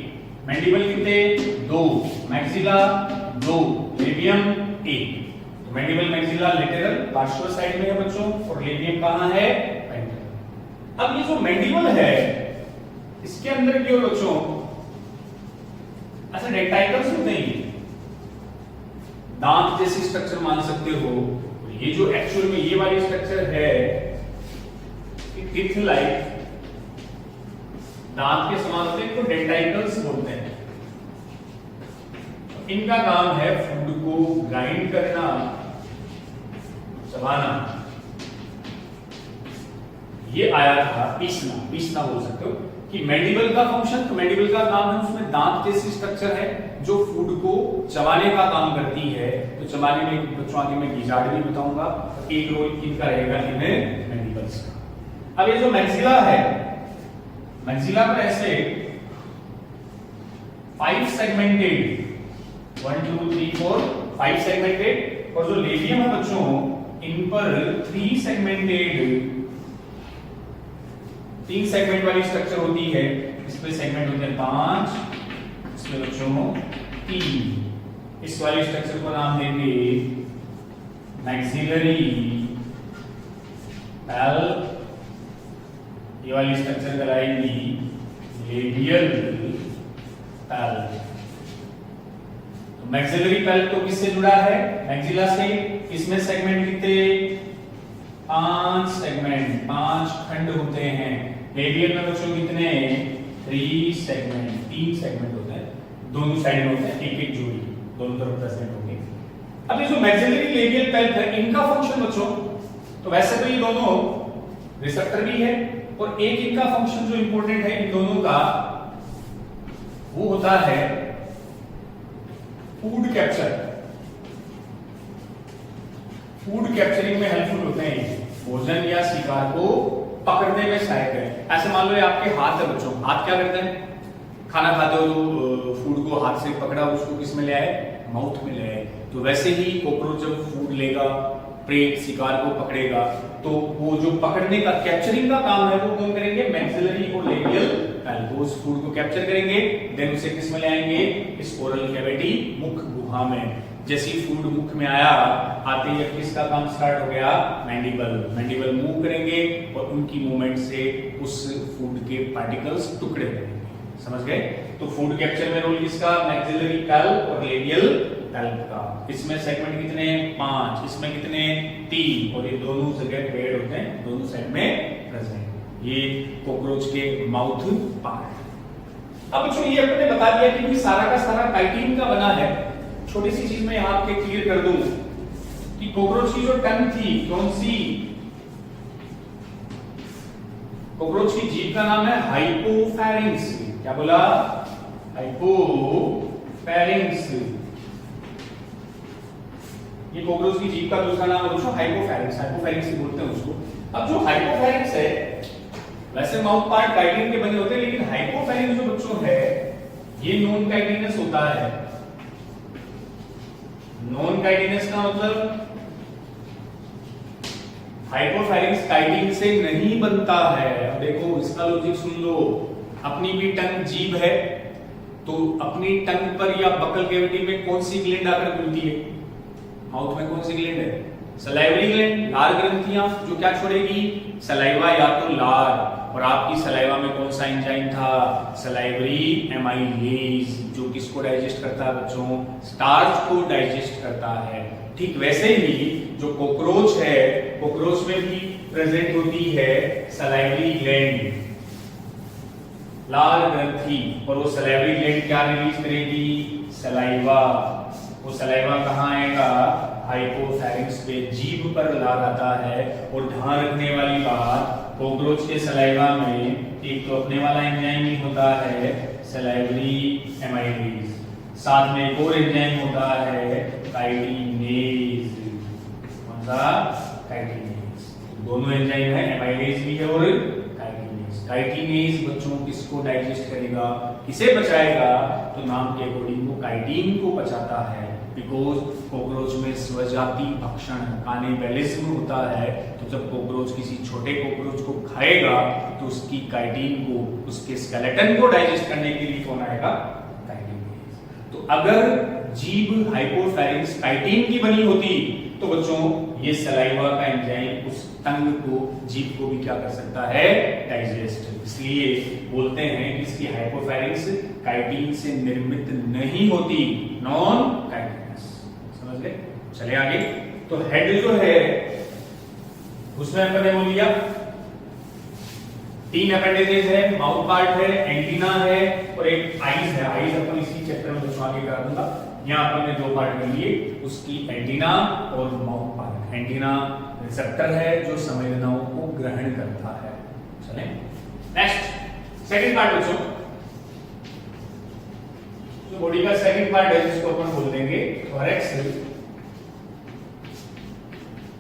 A: मैंडिबल कितने, 2, मैक्सिला 2, लेबियम 1। तो मैंडिबल, मैक्सिला लेटरल पार्श्व साइड में है बच्चों, और लेबियम कहां है, वेंट्रल। अब ये जो मैंडिबल है इसके अंदर की ओर बच्चों ऐसे डेंटाइकल्स होते हैं, दांत जैसी स्ट्रक्चर मान सकते हो। ये जो एक्चुअल में ये वाली स्ट्रक्चर है, टीथ लाइक दांत के समान होते हैं, इनको डेंटाइकल्स बोलते हैं। इनका काम है फूड को ग्राइंड करना, चबाना। ये आया था पीसना, पीसना बोल सकते हो कि मैंडिबल का फंक्शन। तो मैंडिबल का काम है, उसमें दांत जैसी स्ट्रक्चर है जो फूड को चबाने का काम करती है। तो चबाने में बच्चों आगे मैं गिजार्ड भी बताऊंगा, एक रोल किनका रहेगा, इनमें मैंडिबल्स का। अब ये जो मैक्सिला है, मैक्सिला पर ऐसे 5 सेगमेंटेड, 1 2 3 4 5 सेगमेंटेड, और जो लेबियम है बच्चों इन पर 3 सेगमेंटेड, 3 सेगमेंट वाली स्ट्रक्चर होती है। इसमें सेगमेंट होते हैं 5, इसमें बच्चों 3। इस वाली स्ट्रक्चर को नाम देंगे मैक्सिलरी पैल, ये वाली स्ट्रक्चर कहलाएगी लेबियल पैल। तो मैक्सिलरी पैल तो किससे जुड़ा है, मैक्सिला से। इसमें सेगमेंट कितने, 5 सेगमेंट, 5 खंड होते हैं। लेबियल में बच्चों कितने, 3 सेगमेंट, 3 सेगमेंट होते हैं, दोनों साइड में होते हैं, एक एक जोड़ी दोनों तरफ प्रेजेंट होंगे। अब ये जो मैक्सिलरी लेबियल पैल है, इनका फंक्शन बच्चों, तो वैसे तो ये दोनों रिसेप्टर भी है, और एक इनका फंक्शन जो इंपॉर्टेंट है इन दोनों का, वो होता है फूड कैप्चर। फूड कैप्चरिंग में हेल्पफुल होते हैं, भोजन या शिकार को पकड़ने में सहायक है। ऐसे मान लो ये आपके हाथ है बच्चों, हाथ क्या करते हैं, खाना खाते हो तो फूड को हाथ से पकड़ा, उसको किस में ले आए, माउथ में ले आए। तो वैसे ही कॉकरोच जब फूड लेगा, प्रे शिकार को पकड़ेगा, तो वो जो पकड़ने का, कैप्चरिंग का काम है वो कौन करेंगे, मैक्सिलरी और लेबियल कल वो उस फूड को कैप्चर करेंगे, देन उसे किस में ले आएंगे, इस ओरल कैविटी, मुख गुहा में। जैसे ही फूड मुख में आया, आते ही किसका काम स्टार्ट हो गया, मैंडिबल मूव करेंगे और उनकी मूवमेंट से उस फूड के पार्टिकल्स टुकड़े बनेंगे। समझ गए? तो फूड कैप्चर में रोल किसका, मैक्सिलरी कल्प और लेबियल कल्प का। इसमें सेगमेंट कितने हैं, 5, इसमें कितने, 3, और ये दोनों जगह पेड़ होते हैं, दोनों साइड में प्रेजेंट। ये कॉकरोच के माउथ पार्ट। अब बच्चों ये अपने बता दिया कि सारा का सारा काइटिन का बना है। छोटी सी चीज मैं यहां आपके क्लियर कर दूं कि कॉकरोच की जो टंग थी, कौन सी, कॉकरोच की जीभ का नाम है हाइपोफैरिंक्स। क्या बोला, हाइपोफैरिंक्स। ये कॉकरोच की जीभ का दूसरा नाम है बच्चों हाइपोफैरिंक्स, हाइपोफैरिंक्स बोलते हैं उसको। अब जो हाइपोफैरिंक्स है, वैसे माउथ पार्ट काइटिन के बने होते हैं, लेकिन हाइपोफैरिंक्स जो बच्चों है ये नॉन काइटिनस होता है। नॉन काइटिनस का मतलब हाइपोफैरिंक्स काइटिन से नहीं बनता है। अब देखो इसका लॉजिक सुन लो, अपनी भी टंग जीभ है, तो अपनी टंग पर या बकल कैविटी में कौन सी ग्लैंड आकर खुलती है, माउथ में कौन सी ग्लैंड है, सलाइवरी ग्लैंड, लार ग्रंथियां, जो क्या छोड़ेगी, सलाइवा या तो लार। और आपकी सलाइवा में कौन सा एंजाइम था, सलाइवरी एमाइलेज, जो किसको डाइजेस्ट करता है बच्चों, स्टार्च को डाइजेस्ट करता है। ठीक वैसे ही जो कॉकरोच है, कॉकरोच में भी प्रेजेंट होती है सलाइवरी ग्लैंड, लार ग्रंथि, और वो सलाइवरी ग्लैंड क्या रिलीज करेगी, सलाइवा। वो सलाइवा कहाँ आएगा, हाइपोफैरिंक्स पे, जीभ पर लार आता है। और ध्यान रखने वाली बात, कॉकरोच के सलाइवा में एक तो अपने वाला एंजाइम ही होता है सलाइवरी एमाइलेज, साथ में एक और एंजाइम होता है काइटिनेज। कौन सा, काइटिनेज। दोनों एंजाइम है, एमाइलेज भी है और काइटिनेज। काइटिनेज बच्चों किसको डाइजेस्ट करेगा, किसे पचाएगा, तो नाम के अकॉर्डिंग वो काइटिन को पचाता है। बिकॉज कॉकरोच में स्वजाति भक्षण, कानिबलिज्म होता है। तो जब कॉकरोच किसी छोटे कॉकरोच को खाएगा तो उसकी काइटिन को, उसके स्केलेटन को डाइजेस्ट करने के लिए कौन आएगा, काइटिनेज। तो अगर जीभ हाइपोफैरिंक्स काइटिन की बनी होती तो बच्चों ये सलाइवा का एंजाइम उस टंग को, जीभ को भी क्या कर सकता है, डाइजेस्ट। इसलिए बोलते हैं कि इसकी हाइपोफैरिंक्स काइटिन से निर्मित नहीं होती, नॉन काइटिनस। समझ गए? चले आगे। तो हेड जो है उसमें अपने बोल दिया 3 अपेंडेजेस है, माउथ पार्ट है, एंटीना है और एक आईज है। आईज अपन इसी चैप्टर में बच्चों आगे करा दूंगा। यहाँ अपन ने 2 पार्ट कर लिए, उसकी एंटीना और माउथ पार्ट। एंटीना रिसेप्टर है जो संवेदनाओं को ग्रहण करता है। चले नेक्स्ट, सेकंड पार्ट बच्चों, जो बॉडी का सेकंड पार्ट है जिसको अपन बोल देंगे थोरैक्स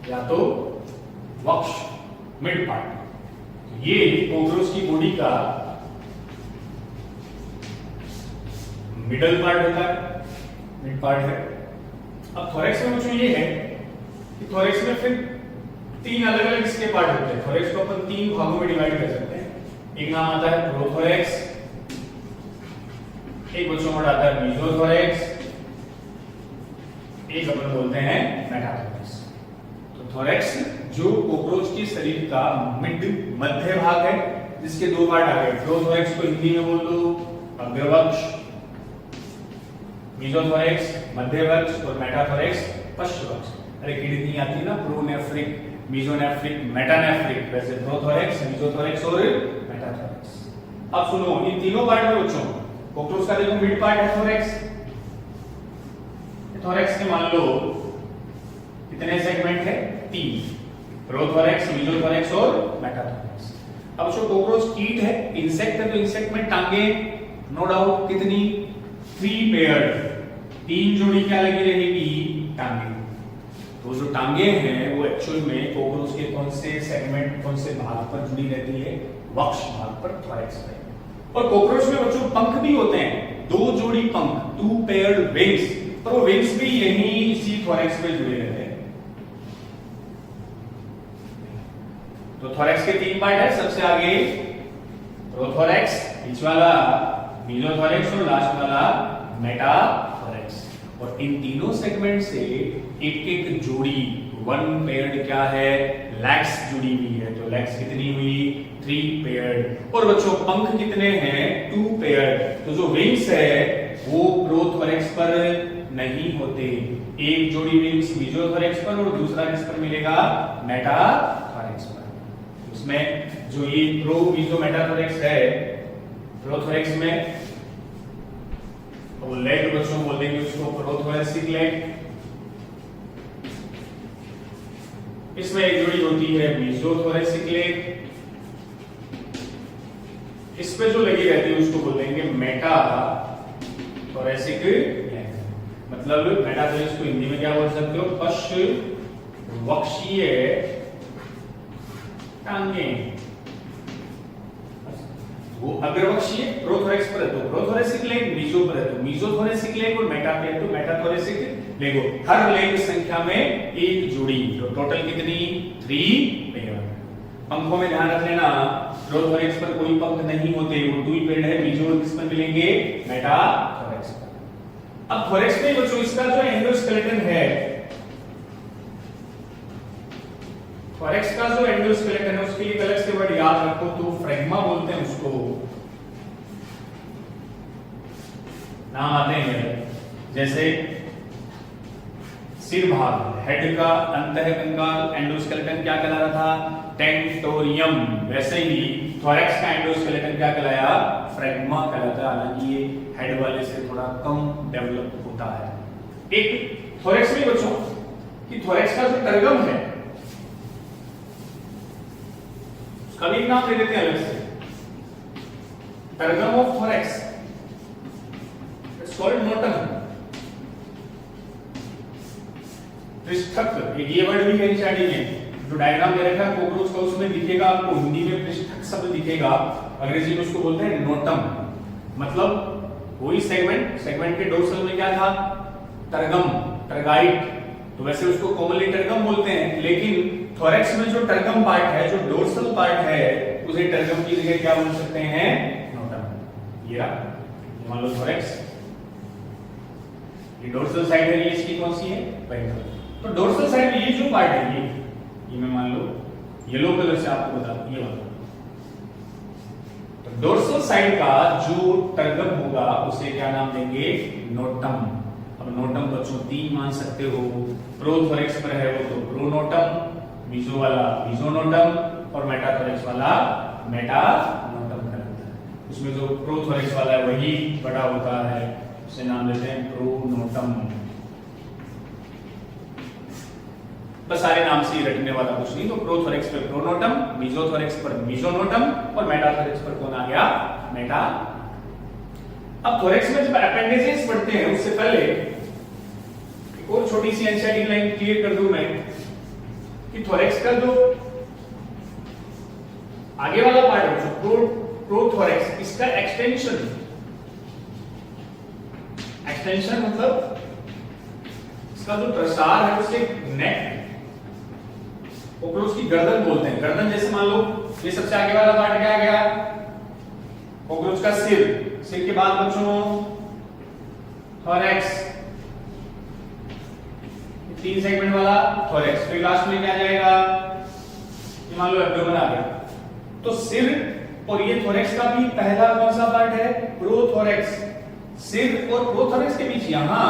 A: या तो वक्ष, मिड पार्ट। ये कॉकरोच की बॉडी का मिडल पार्ट होता है, मिड पार्ट है। अब थोरैक्स में बच्चों ये है कि थोरैक्स में फिर 3 अलग अलग इसके पार्ट होते हैं। थोरैक्स को अपन 3 भागों में डिवाइड कर सकते हैं। एक नाम आता है प्रोथोरैक्स, एक बच्चों में आता है मीजोथोरैक्स, एक अपन बोलते हैं मेटाथोरैक्स। तो थोरैक्स जो कॉकरोच के शरीर का मध्य भाग है, जिसके 2 पार्ट आ गए। प्रोथोरैक्स को हिंदी में बोल दो अग्रवक्ष, मीजोथोरैक्स मध्यवक्ष और मेटाथोरैक्स पश्चवक्ष। अरे किडनी आती है ना, प्रोनेफ्रिक, मीजोनेफ्रिक, मेटानेफ्रिक, वैसे प्रोथोरैक्स, मीजोथोरैक्स और मेटाथोरैक्स। अब सुनो, इन तीनों पार्ट में बच्चों कॉकरोच का देखो मिड पार्ट है थोरैक्स। थोरैक्स के मान लो कितने सेगमेंट है, 3, प्रोथोरैक्स, मीजोथोरैक्स और मेटाथोरैक्स। अब जो कॉकरोच कीट है, इंसेक्ट है, तो इंसेक्ट में टांगे नो डाउट कितनी, 3 पेयर्ड, 3 जोड़ी क्या लगी रहेगी, टांगे। तो जो टांगे हैं वो एक्चुअल में कॉकरोच के कौन से सेगमेंट, कौन से भाग पर जुड़ी रहती है, वक्ष भाग पर, थोरैक्स पर। और कॉकरोच में बच्चों पंख भी होते हैं, 2 जोड़ी पंख, 2 पेयर्ड विंग्स, और वो विंग्स भी यही इसी थोरैक्स में जुड़े रहते हैं। तो थोरैक्स के 3 पार्ट है, सबसे आगे प्रोथोरैक्स बीच वाला मीजोथोरैक्स और लास्ट वाला मेटाथोरैक्स। और इन तीनों सेगमेंट से एक एक जोड़ी वन पेयर्ड क्या है लेग्स जुड़ी हुई है। तो लेग्स कितनी हुई 3 पेयर्ड। और बच्चों पंख कितने हैं 2 पेयर्ड। तो जो विंग्स है वो प्रोथोरैक्स पर नहीं होते। एक जोड़ी विंग्स मीजोथोरैक्स पर और दूसरा किस पर मिलेगा मेटाथोरैक्स पर। उसमें जो ये प्रो मीजो मेटाथोरैक्स है प्रोथोरैक्स में वो लेग बच्चों बोल देंगे उसको प्रोथोरैसिक लेग। इसमें एक जोड़ी होती है मीजोथोरैसिक लेग। इस पे जो लगी रहती है उसको बोल देंगे मेटाथोरैसिक लेग। मतलब मेटाथोरैक्स को हिंदी में क्या बोल सकते हो पश्चवक्षीय टांगें। वो अग्रवक्षीय प्रोथोरैक्स पर है तो प्रोथोरैसिक लेग, मीजो पर है तो मीजोथोरैसिक लेग और मेटा पे है तो मेटाथोरैसिक लेग। हर लेग संख्या में एक जोड़ी। तो टोटल कितनी 3 पेयर। पंखों में ध्यान रख लेना प्रोथोरैक्स पर कोई पंख नहीं होते, वो 2 पेयर है। मीजो किस पर मिलेंगे मेटाथोरैक्स पर। अब थोरैक्स में बच्चों इसका जो एंडोस्केलेटन है थोरैक्स का जो एंडोस्केलेटन है उसके लिए अलग से वर्ड याद रखो तो फ्रेगमा बोलते हैं उसको। नाम आते हैं जैसे सिर भाग हेड का अंतः कंकाल एंडोस्केलेटन क्या कहला रहा था टेंटोरियम। वैसे ही थोरैक्स का एंडोस्केलेटन क्या कहलाया फ्रेगमा कहलाता है। हालांकि ये हेड वाले से थोड़ा कम डेवलप होता है। एक थोरैक्स में बच्चों कि थोरैक्स का जो टर्गम है कभी नाम दे देते हैं अलग से tergum of thorax it's called notum. पृष्ठक एक ये वर्ड भी है एनसीईआरटी में जो डायग्राम दे रखा है कॉकरोच का उसमें दिखेगा आपको हिंदी में पृष्ठक शब्द दिखेगा अंग्रेजी में उसको बोलते हैं नोटम। मतलब वही सेगमेंट के डोर्सल में क्या था टर्गम टर्गाइट। तो वैसे उसको कॉमनली टर्गम बोलते हैं लेकिन थोरैक्स में जो टर्गम पार्ट है जो डोर्सल पार्ट है उसे टर्गम की जगह क्या बोल सकते हैं नोटम। ये मान लो थोरैक्स ये डोर्सल साइड है ये इसकी कौन सी है पेंटल। तो डोर्सल साइड में ये जो पार्ट है ये मैं मान लो येलो कलर से आपको बता दूं ये वाला। तो डोर्सल साइड का जो टर्गम होगा उसे क्या नाम देंगे नोटम। अब नोटम बच्चों 3 मान सकते हो। प्रोथोरैक्स पर है वो तो प्रोनोटम, मीजो वाला मीजोनोटम और मेटाथोरैक्स वाला मेटानोटम कहलाता है। उसमें जो प्रोथोरैक्स वाला है वही बड़ा होता है उसे नाम देते हैं प्रोनोटम। बस सारे नाम से ही रटने वाला कुछ नहीं। तो प्रोथोरैक्स पे प्रोनोटम, मीजोथोरैक्स पर मीजोनोटम और मेटाथोरैक्स पर कौन आ गया मेटा। अब थोरैक्स में जब अपेंडिजेस पढ़ते हैं उससे पहले एक और छोटी सी एनसीईआरटी लाइन क्लियर कर दूं मैं कि थोरैक्स का जो आगे वाला पार्ट है जो प्रोथोरैक्स इसका एक्सटेंशन मतलब इसका जो प्रसार है उसे नेक ओक्लोस की गर्दन बोलते हैं। गर्दन जैसे मान लो ये सबसे आगे वाला पार्ट क्या गया ओक्लोस का सिर के बाद बच्चों थोरैक्स 3 सेगमेंट वाला थोरैक्स। फिर लास्ट में क्या जाएगा ये मान लो एब्डोमेन आ गया। तो सिर और ये थोरैक्स का भी पहला कौन सा पार्ट है प्रोथोरैक्स। सिर और प्रोथोरैक्स के बीच यहां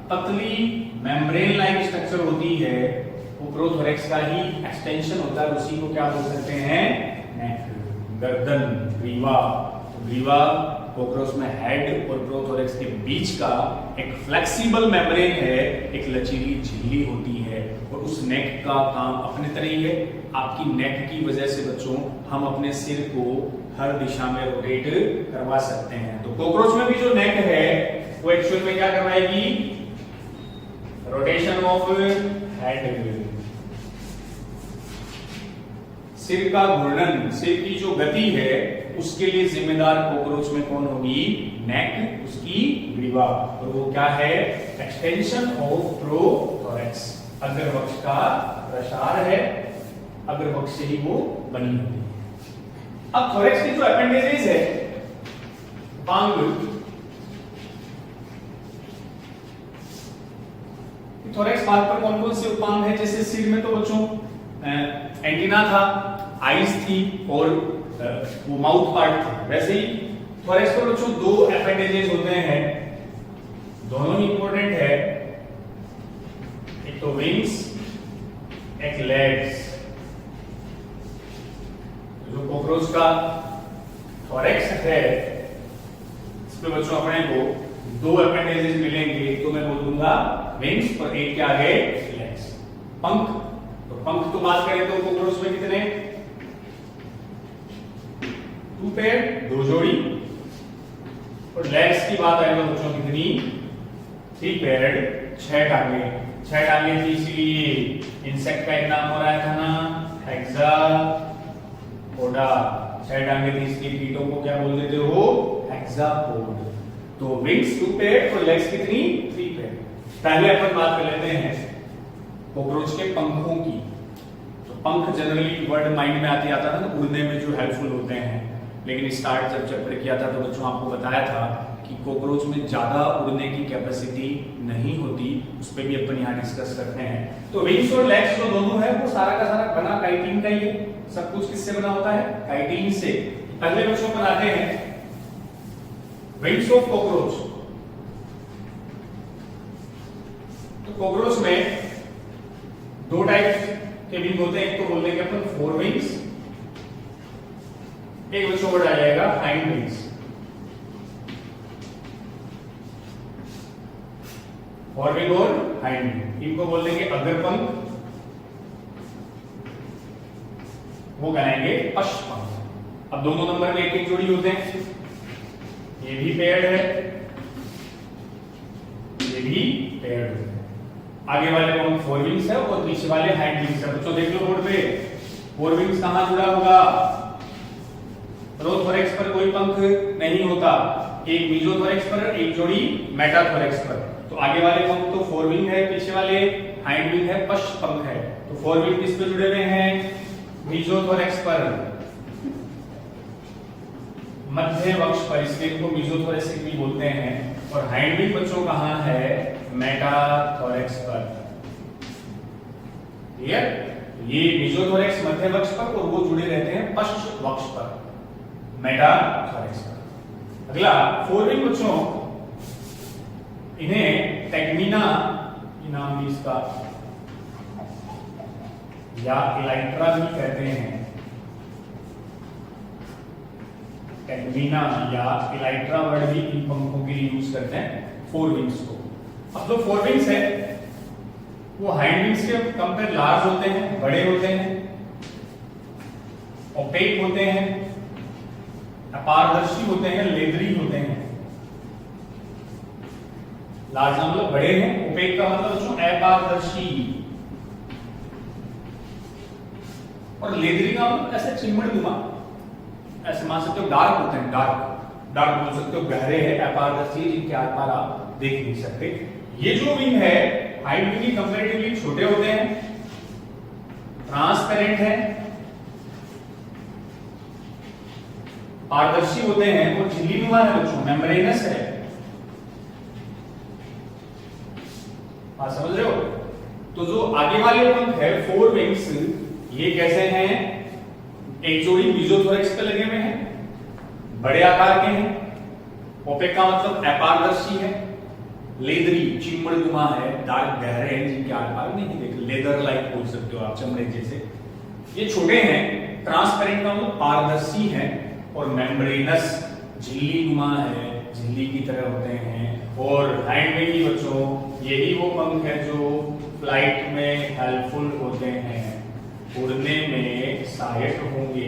A: पतली मेम्ब्रेन लाइक स्ट्रक्चर होती है वो प्रोथोरैक्स का ही एक्सटेंशन होता है। उसी को क्या बोल सकते हैं नेक गर्दन ग्रीवा। तो ग्रीवा कॉकरोच में हेड और प्रोथोरैक्स के बीच का एक फ्लेक्सिबल मेम्ब्रेन है एक लचीली झिल्ली होती है। और उस नेक का काम अपने तरह ही है। आपकी नेक की वजह से बच्चों हम अपने सिर को हर दिशा में रोटेट करवा सकते हैं। तो कॉकरोच में भी जो नेक है वो एक्चुअल में क्या करवाएगी रोटेशन ऑफ हेड। सिर का घूर्णन सिर की जो गति है उसके लिए जिम्मेदार कॉकरोच में कौन होगी नेक उसकी ग्रीवा। और वो क्या है एक्सटेंशन ऑफ प्रोथोरैक्स। अग्रवक्ष का प्रसार है अग्रवक्ष से ही वो बनी होती है। अब थोरैक्स की जो अपेंडिजेस है पंख थोरैक्स भाग पर कौन कौन से उपांग है? जैसे सिर में तो बच्चों एंटीना था, आईज थी और वो माउथ पार्ट था। वैसे ही थोरैक्स पर बच्चों दो एपेंडेजेस होते हैं, दोनों ही इंपॉर्टेंट है, एक तो विंग्स एक लेग्स। जो कॉकरोच का थोरैक्स है इसमें बच्चों अपने को दो एपेंडेजेस मिलेंगे, तो मैं बोलूंगा विंग्स और एक के आगे लेग्स। पंख, तो पंख तो बात करें तो कॉकरोच में कितने? 2 पेयर, 2 जोड़ी। और लेग्स की बात आए तो बच्चों कितनी? 3 पेयर, 6 टांगे। 6 टांगे थी इसलिए इंसेक्ट का एक नाम हो रहा था ना, हेक्सापोडा। 6 टांगे थी इसलिए कीटों को क्या बोल देते हो? हेक्सापोड। तो विंग्स 2 पेयर और लेग्स कितनी? 3 पेयर। पहले अपन बात कर लेते हैं कॉकरोच के पंखों की। तो पंख जनरली वर्ड माइंड में आते आता था ना, उड़ने में जो हेल्पफुल होते हैं, लेकिन स्टार्ट जब चैप्टर किया था तो बच्चों आपको बताया था कि कॉकरोच में ज्यादा उड़ने की कैपेसिटी नहीं होती, उस पर भी अपन यहाँ डिस्कस करते हैं। तो विंग्स और लेग्स जो दोनों है वो सारा का सारा बना काइटिन का ही है। सब कुछ किससे बना होता है? काइटिन से। पहले बच्चों बनाते हैं विंग्स ऑफ कॉकरोच। तो कॉकरोच में 2 टाइप के विंग होते हैं, एक तो बोल देंगे अपन 4 विंग्स, एक बच्चों वर्ड आ जाएगा हाइंड विंग्स। फॉरविंग और हाइंड विंग, इनको बोल देंगे अग्रपंख, वो कहलाएंगे पश्चपंख। अब दोनों नंबर में एक एक जोड़ी होते हैं, ये भी पेयर्ड है, ये भी पेयर्ड है। आगे वाले पंख 4 विंग्स है और पीछे वाले हाइंड विंग्स है। बच्चों देख लो बोर्ड पे 4 विंग्स कहां जुड़ा होगा? प्रोथोरैक्स पर कोई पंख नहीं होता, एक मीजोथोरैक्स पर, एक जोड़ी मेटाथोरैक्स पर। तो आगे वाले पंख तो 4 विंग है, पीछे वाले हाइंड विंग है, पश्च पंख है। तो 4 विंग किस पे जुड़े हुए हैं? मीजोथोरैक्स पर, मध्य वक्ष पर, इसलिए इनको मीजोथोरैसिक भी बोलते हैं। और हाइंड विंग बच्चों कहां है? मेटाथोरैक्स पर। क्लियर? ये मीजोथोरैक्स मध्य वक्ष पर और वो जुड़े रहते हैं पश्च वक्ष पर, मेटाथोरैक्स पर। अगला 4 विंग बच्चों, इन्हें टेग्मिना नाम भी इसका या इलाइट्रा भी कहते हैं। टेग्मिना या इलाइट्रा वर्ड भी इन पंखों के लिए यूज करते हैं 4 विंग्स को। अब जो 4 विंग्स है वो हाइंड विंग्स के कंपेयर लार्ज होते हैं, बड़े होते हैं, ओपेक होते हैं, अपारदर्शी होते हैं, लेदरी होते हैं। लार्ज का मतलब बड़े हैं, ओपेक का मतलब बच्चों अपारदर्शी, और लेदरी का मतलब ऐसे चिमड़नुमा, ऐसे मान सकते हो डार्क होते हैं, डार्क बोल सकते हो, गहरे हैं, अपारदर्शी, जिनके आर पार आप देख नहीं सकते। ये जो विंग है हाइंड विंग की कंपैरेटिवली छोटे होते हैं, ट्रांसपेरेंट है, पारदर्शी होते हैं और झिल्लीनुमा है बच्चों, मेम्ब्रेनस है। बात समझ रहे हो? तो जो आगे वाले पंख है 4 विंग्स, ये कैसे हैं? एक जोड़ी मीजोथोरैक्स पे लगे हुए हैं, बड़े आकार के हैं, ओपेक का मतलब अपारदर्शी है, लेदरी चिमड़नुमा है, डार्क गहरे हैं, जिनके आर पार नहीं देख, लेदर लाइक बोल सकते हो आप, चमड़े जैसे। ये छोटे हैं, ट्रांसपेरेंट का मतलब पारदर्शी है, और मेम्ब्रेनस झिल्लीनुमा है, झिल्ली की तरह होते हैं। और हाइंड विंग की बच्चों यही वो पंख है जो फ्लाइट में हेल्पफुल होते हैं, उड़ने में सहायक होंगे।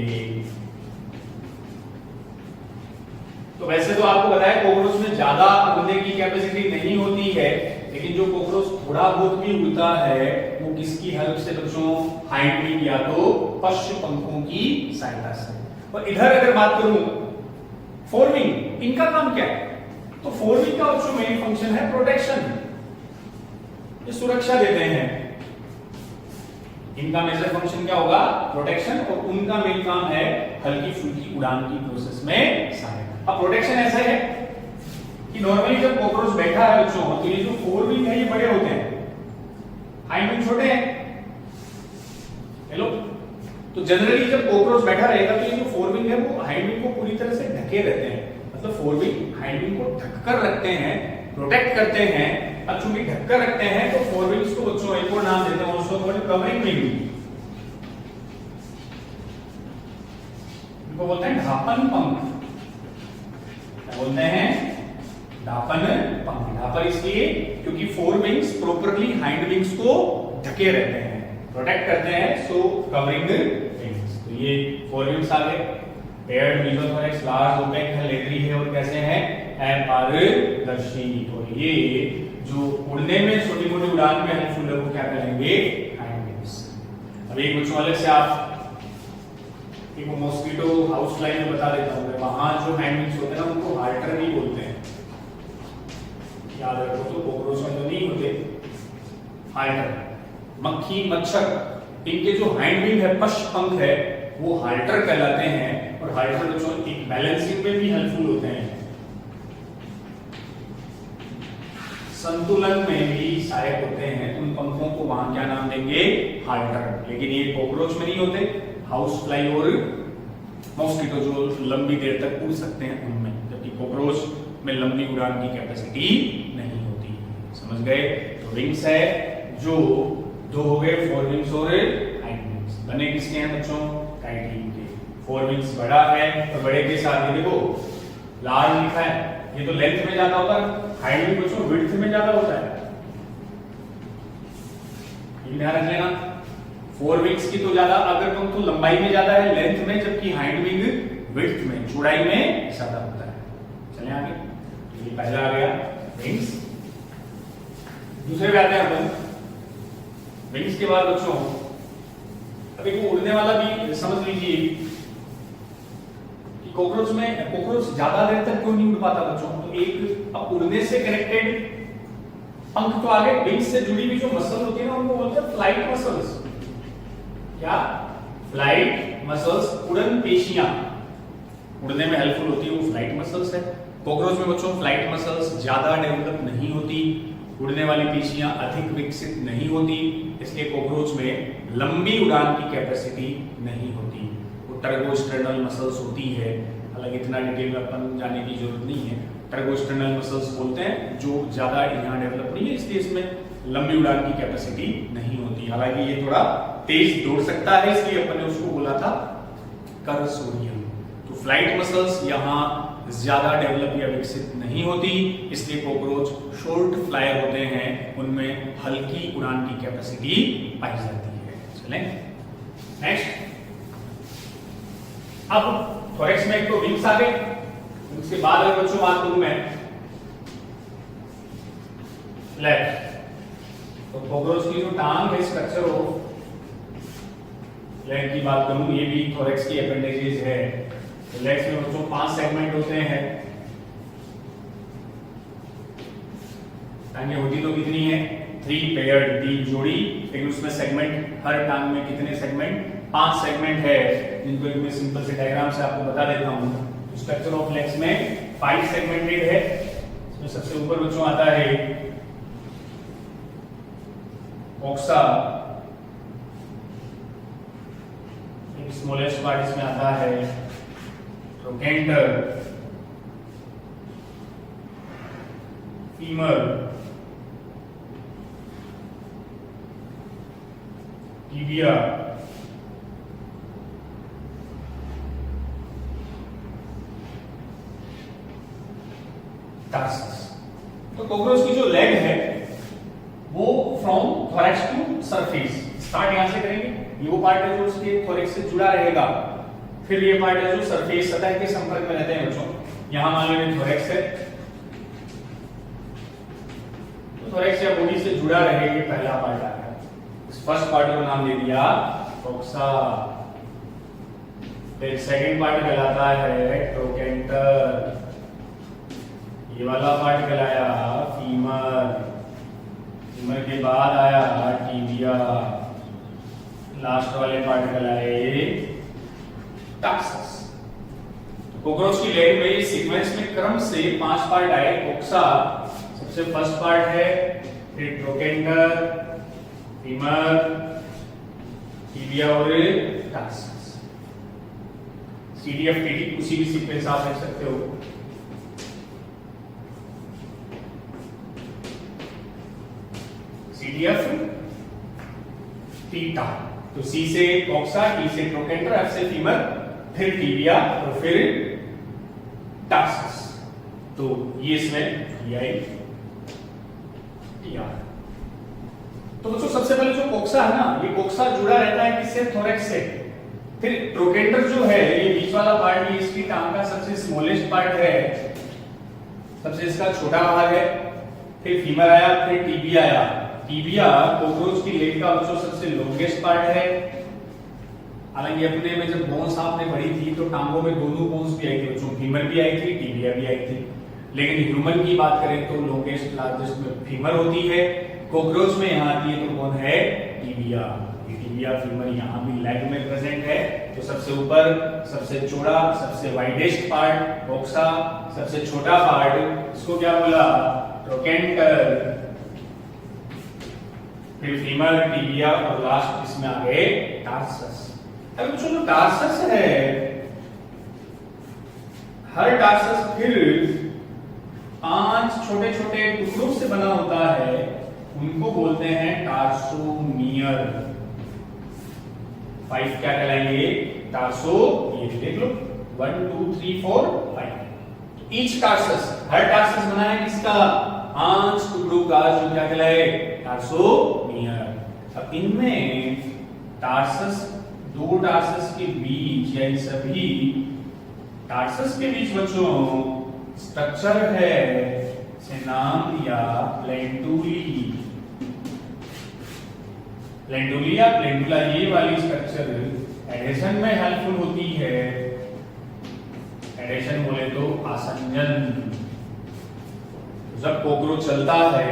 A: तो वैसे तो आपको बताया कॉकरोच में ज्यादा उड़ने की कैपेसिटी नहीं होती है, लेकिन जो कॉकरोच थोड़ा बहुत भी उड़ता है वो किसकी हेल्प से बच्चों? हाइंड विंग या तो पश्च पंखों की सहायता से। और इधर अगर बात करूं 4 विंग, इनका काम क्या है? तो 4 विंग का बच्चों मेन फंक्शन है प्रोटेक्शन, ये सुरक्षा देते हैं। इनका मेजर फंक्शन क्या होगा? प्रोटेक्शन। और उनका मेन काम है हल्की फुल्की उड़ान की प्रोसेस में सहायता। अब प्रोटेक्शन ऐसा है कि नॉर्मली जब कॉकरोच बैठा है बच्चों तो ये जो फोर विंग है ये बड़े होते हैं, हाइंड विंग छोटे हैं। हेलो, तो जनरली जब कॉकरोच बैठा रहेगा तो ये जो फोर विंग है वो हाइंड विंग को पूरी तरह से ढके रहते हैं, मतलब फोर विंग हाइंड विंग को ढककर रखते हैं, प्रोटेक्ट करते हैं। अब चूंकि ढककर रखते हैं तो फोर विंग्स को बच्चों एक और नाम देते हैं, उसको कवरिंग विंग, इनको बोलते हैं ढापन पंख। बोलते हैं ढापन पंख। ढापन इसलिए क्योंकि four wings properly hind wings को ढके रहते हैं, प्रोटेक्ट करते हैं, सो कवरिंग विंग्स। तो ये फोर विंग्स आ गए। पेयर्ड मीजोथोरैक्स लार्ज ओपेक है, लेदरी है और कैसे है, अपारदर्शी। और ये जो उड़ने में छोटी मोटी उड़ान में हेल्पफुल है वो क्या करेंगे, हाइंड विंग्स। अब एक बच्चों अलग से आप एक मॉस्किटो हाउस फ्लाई में बता देता हूं, वहां जो हाइंड विंग्स होते हैं ना उनको हार्टर भी बोलते हैं, याद रखो। तो कॉकरोच में तो नहीं होते हार्टर। मक्खी मच्छर इनके जो हाइंड विंग है, पश्च पंख है, वो हार्टर कहलाते हैं। और हार्टर बच्चों एक बैलेंसिंग में भी हेल्पफुल होते हैं, संतुलन में भी सहायक होते हैं। उन पंखों को वहां क्या नाम देंगे, हार्टर। लेकिन ये कॉकरोच में नहीं होते, हाउस फ्लाई और मॉस्किटो जो लंबी देर तक उड़ सकते हैं उनमें, जबकि कॉकरोच में लंबी उड़ान की कैपेसिटी नहीं होती। समझ गए? तो विंग्स है जो दो हो गए, फोर विंग्स और हाइंड विंग्स। बने किसके हैं बच्चों, काइटिन के। फोर विंग्स बड़ा है तो बड़े के साथ ये देखो लार्ज लिखा है, ये तो लेंथ में ज्यादा होता है, हाइंड विंग बच्चों विड्थ में ज्यादा होता है, ये ध्यान रख लेना। फोर विंग्स की तो ज्यादा अगर तुम तो लंबाई में ज्यादा है, लेंथ में, जबकि हाइंड विंग विड्थ में, चौड़ाई में ज्यादा होता है। चले आगे, तो ये पहला आ गया विंग्स। दूसरे पे आते हैं अपन। विंग्स के बाद बच्चों अभी को उड़ने वाला भी समझ लीजिए कि कॉकरोच में, कॉकरोच ज्यादा देर तक क्यों नहीं उड़ पाता बच्चों, तो एक अब उड़ने से कनेक्टेड पंख तो आगे, विंग्स से जुड़ी हुई जो मसल होती है ना उनको बोलते हैं फ्लाइट मसल्स। क्या, फ्लाइट मसल्स, उड़न पेशियां उड़ने में हेल्पफुल होती है, वो फ्लाइट मसल्स है। कॉकरोच में बच्चों फ्लाइट मसल्स ज्यादा डेवलप नहीं होती, उड़ने वाली पेशियां अधिक विकसित नहीं होती, इसलिए कॉकरोच में लंबी उड़ान की कैपेसिटी नहीं होती। वो टर्बोस्टेर्नल मसल्स होती है, हालांकि इतना डिटेल में अपन जाने की जरूरत नहीं है। टर्बोस्टेर्नल मसल्स बोलते हैं जो ज्यादा यहाँ डेवलप नहीं है, इसलिए इसमें लंबी उड़ान की कैपेसिटी नहीं होती। हालांकि ये थोड़ा तेज दौड़ सकता है, इसलिए अपन ने उसको बोला था कर्सोरियम। तो फ्लाइट मसल्स यहाँ ज्यादा डेवलप या विकसित नहीं होती, इसलिए कॉकरोच शॉर्ट फ्लायर होते हैं, उनमें हल्की उड़ान की कैपेसिटी पाई जाती है। चलें नेक्स्ट। अब थोरैक्स में एक तो विंग्स आ गए, उसके बाद अगर बच्चों बात करूं मैं लेग, तो कॉकरोच की जो टांग है, स्ट्रक्चर ऑफ लेग की बात करूं, ये भी थोरैक्स की अपेंडेजेस है। लेग्स में बच्चों 5 सेगमेंट होते हैं। टांगे होती तो कितनी है, 3 पेयर्ड, 3 जोड़ी, लेकिन उसमें सेगमेंट, हर टांग में कितने सेगमेंट, 5 सेगमेंट है, जिनको मैं सिंपल से डायग्राम से आपको बता देता हूं। स्ट्रक्चर ऑफ लेग्स में 5 सेगमेंटेड है। इसमें सबसे ऊपर बच्चों आता है ओक्सा, स्मॉलेस्ट पार्ट इसमें आता है ट्रोकेंटर, फीमर, टिबिया, टार्सस। तो कॉकरोच की जो लेग है वो from thorax to surface start यहां से करेंगे। ये वो पार्ट है जो उसके थोरैक्स से जुड़ा रहेगा, फिर ये पार्ट है जो सरफेस सतह के संपर्क में रहते हैं बच्चों। यहां मान लो थोरैक्स है, तो थोरैक्स या बॉडी से जुड़ा रहे, ये पहला पार्ट आ गया। इस फर्स्ट पार्ट को नाम दे दिया ओक्सा। फिर सेकंड पार्ट कहलाता है ट्रोकेंटर, ये वाला पार्ट कहलाया फीमर, फीमर के बाद आया टिबिया, लास्ट वाले पार्ट कहलाए टार्सस। तो कॉकरोच की लेग में सीक्वेंस में क्रम से 5 पार्ट आए। कोक्सा सबसे फर्स्ट पार्ट है, फिर ट्रोकेंटर, फीमर, टिबिया और टार्सस। CDFTT उसी भी सीक्वेंस आप देख सकते हो। CDF थीटा, तो C से कोक्सा, T से ट्रोकेंटर, F से फीमर, फिर टिबिया और फिर टार्सस। तो ये इसमें तो बच्चों सबसे पहले जो कोक्सा है ना, ये कोक्सा जुड़ा रहता है किससे? थोरैक्स से। फिर ट्रोकेंटर जो है, ये बीच वाला पार्ट, ये इसकी टांग का सबसे स्मॉलेस्ट पार्ट है, सबसे इसका छोटा भाग है। फिर फीमर आया, फिर टिबिया आया। टिबिया कॉकरोच की लेग का बच्चों सबसे लॉन्गेस्ट पार्ट है। हालांकि अपने में जब बोन्स आपने पढ़ी थी तो टांगों में दोनों बोन्स भी आई थी बच्चों, फीमर भी आई थी, टिबिया भी आई थी। लेकिन ह्यूमन की बात करें तो लॉन्गेस्ट लार्जेस्ट में फीमर होती है। कॉकरोच में यहाँ आती है तो कौन है? टिबिया। टिबिया फीमर यहाँ भी लेग में प्रेजेंट है। तो सबसे ऊपर सबसे चौड़ा, सबसे वाइडेस्ट पार्ट कोक्सा, सबसे छोटा पार्ट इसको क्या बोला? ट्रोकेंटर, फिर फीमर, टिबिया और लास्ट इसमें आ गए टार्सस। अब जो टार्सस है, हर टार्सस फिर 5 छोटे छोटे टुकड़ों से बना होता है, उनको बोलते हैं टार्सोमियर। 5 क्या कहलाएंगे? टार्सोमियर। देख लो 1 2 3 4 5। ईच टार्सस, हर टार्सस बना है किसका? 5 टुकड़ों का, जो क्या कहलाए? टार्सोमियर। अब इनमें टार्सस, 2 टार्सस के बीच या इन सभी टार्सस के बीच बच्चों स्ट्रक्चर है, से नाम दिया प्लेंटुली। प्लेंटुली या प्लेंटुला, ये वाली स्ट्रक्चर एडेशन में हेल्पफुल होती है। एडेशन बोले तो आसंजन। जब कॉकरोच चलता है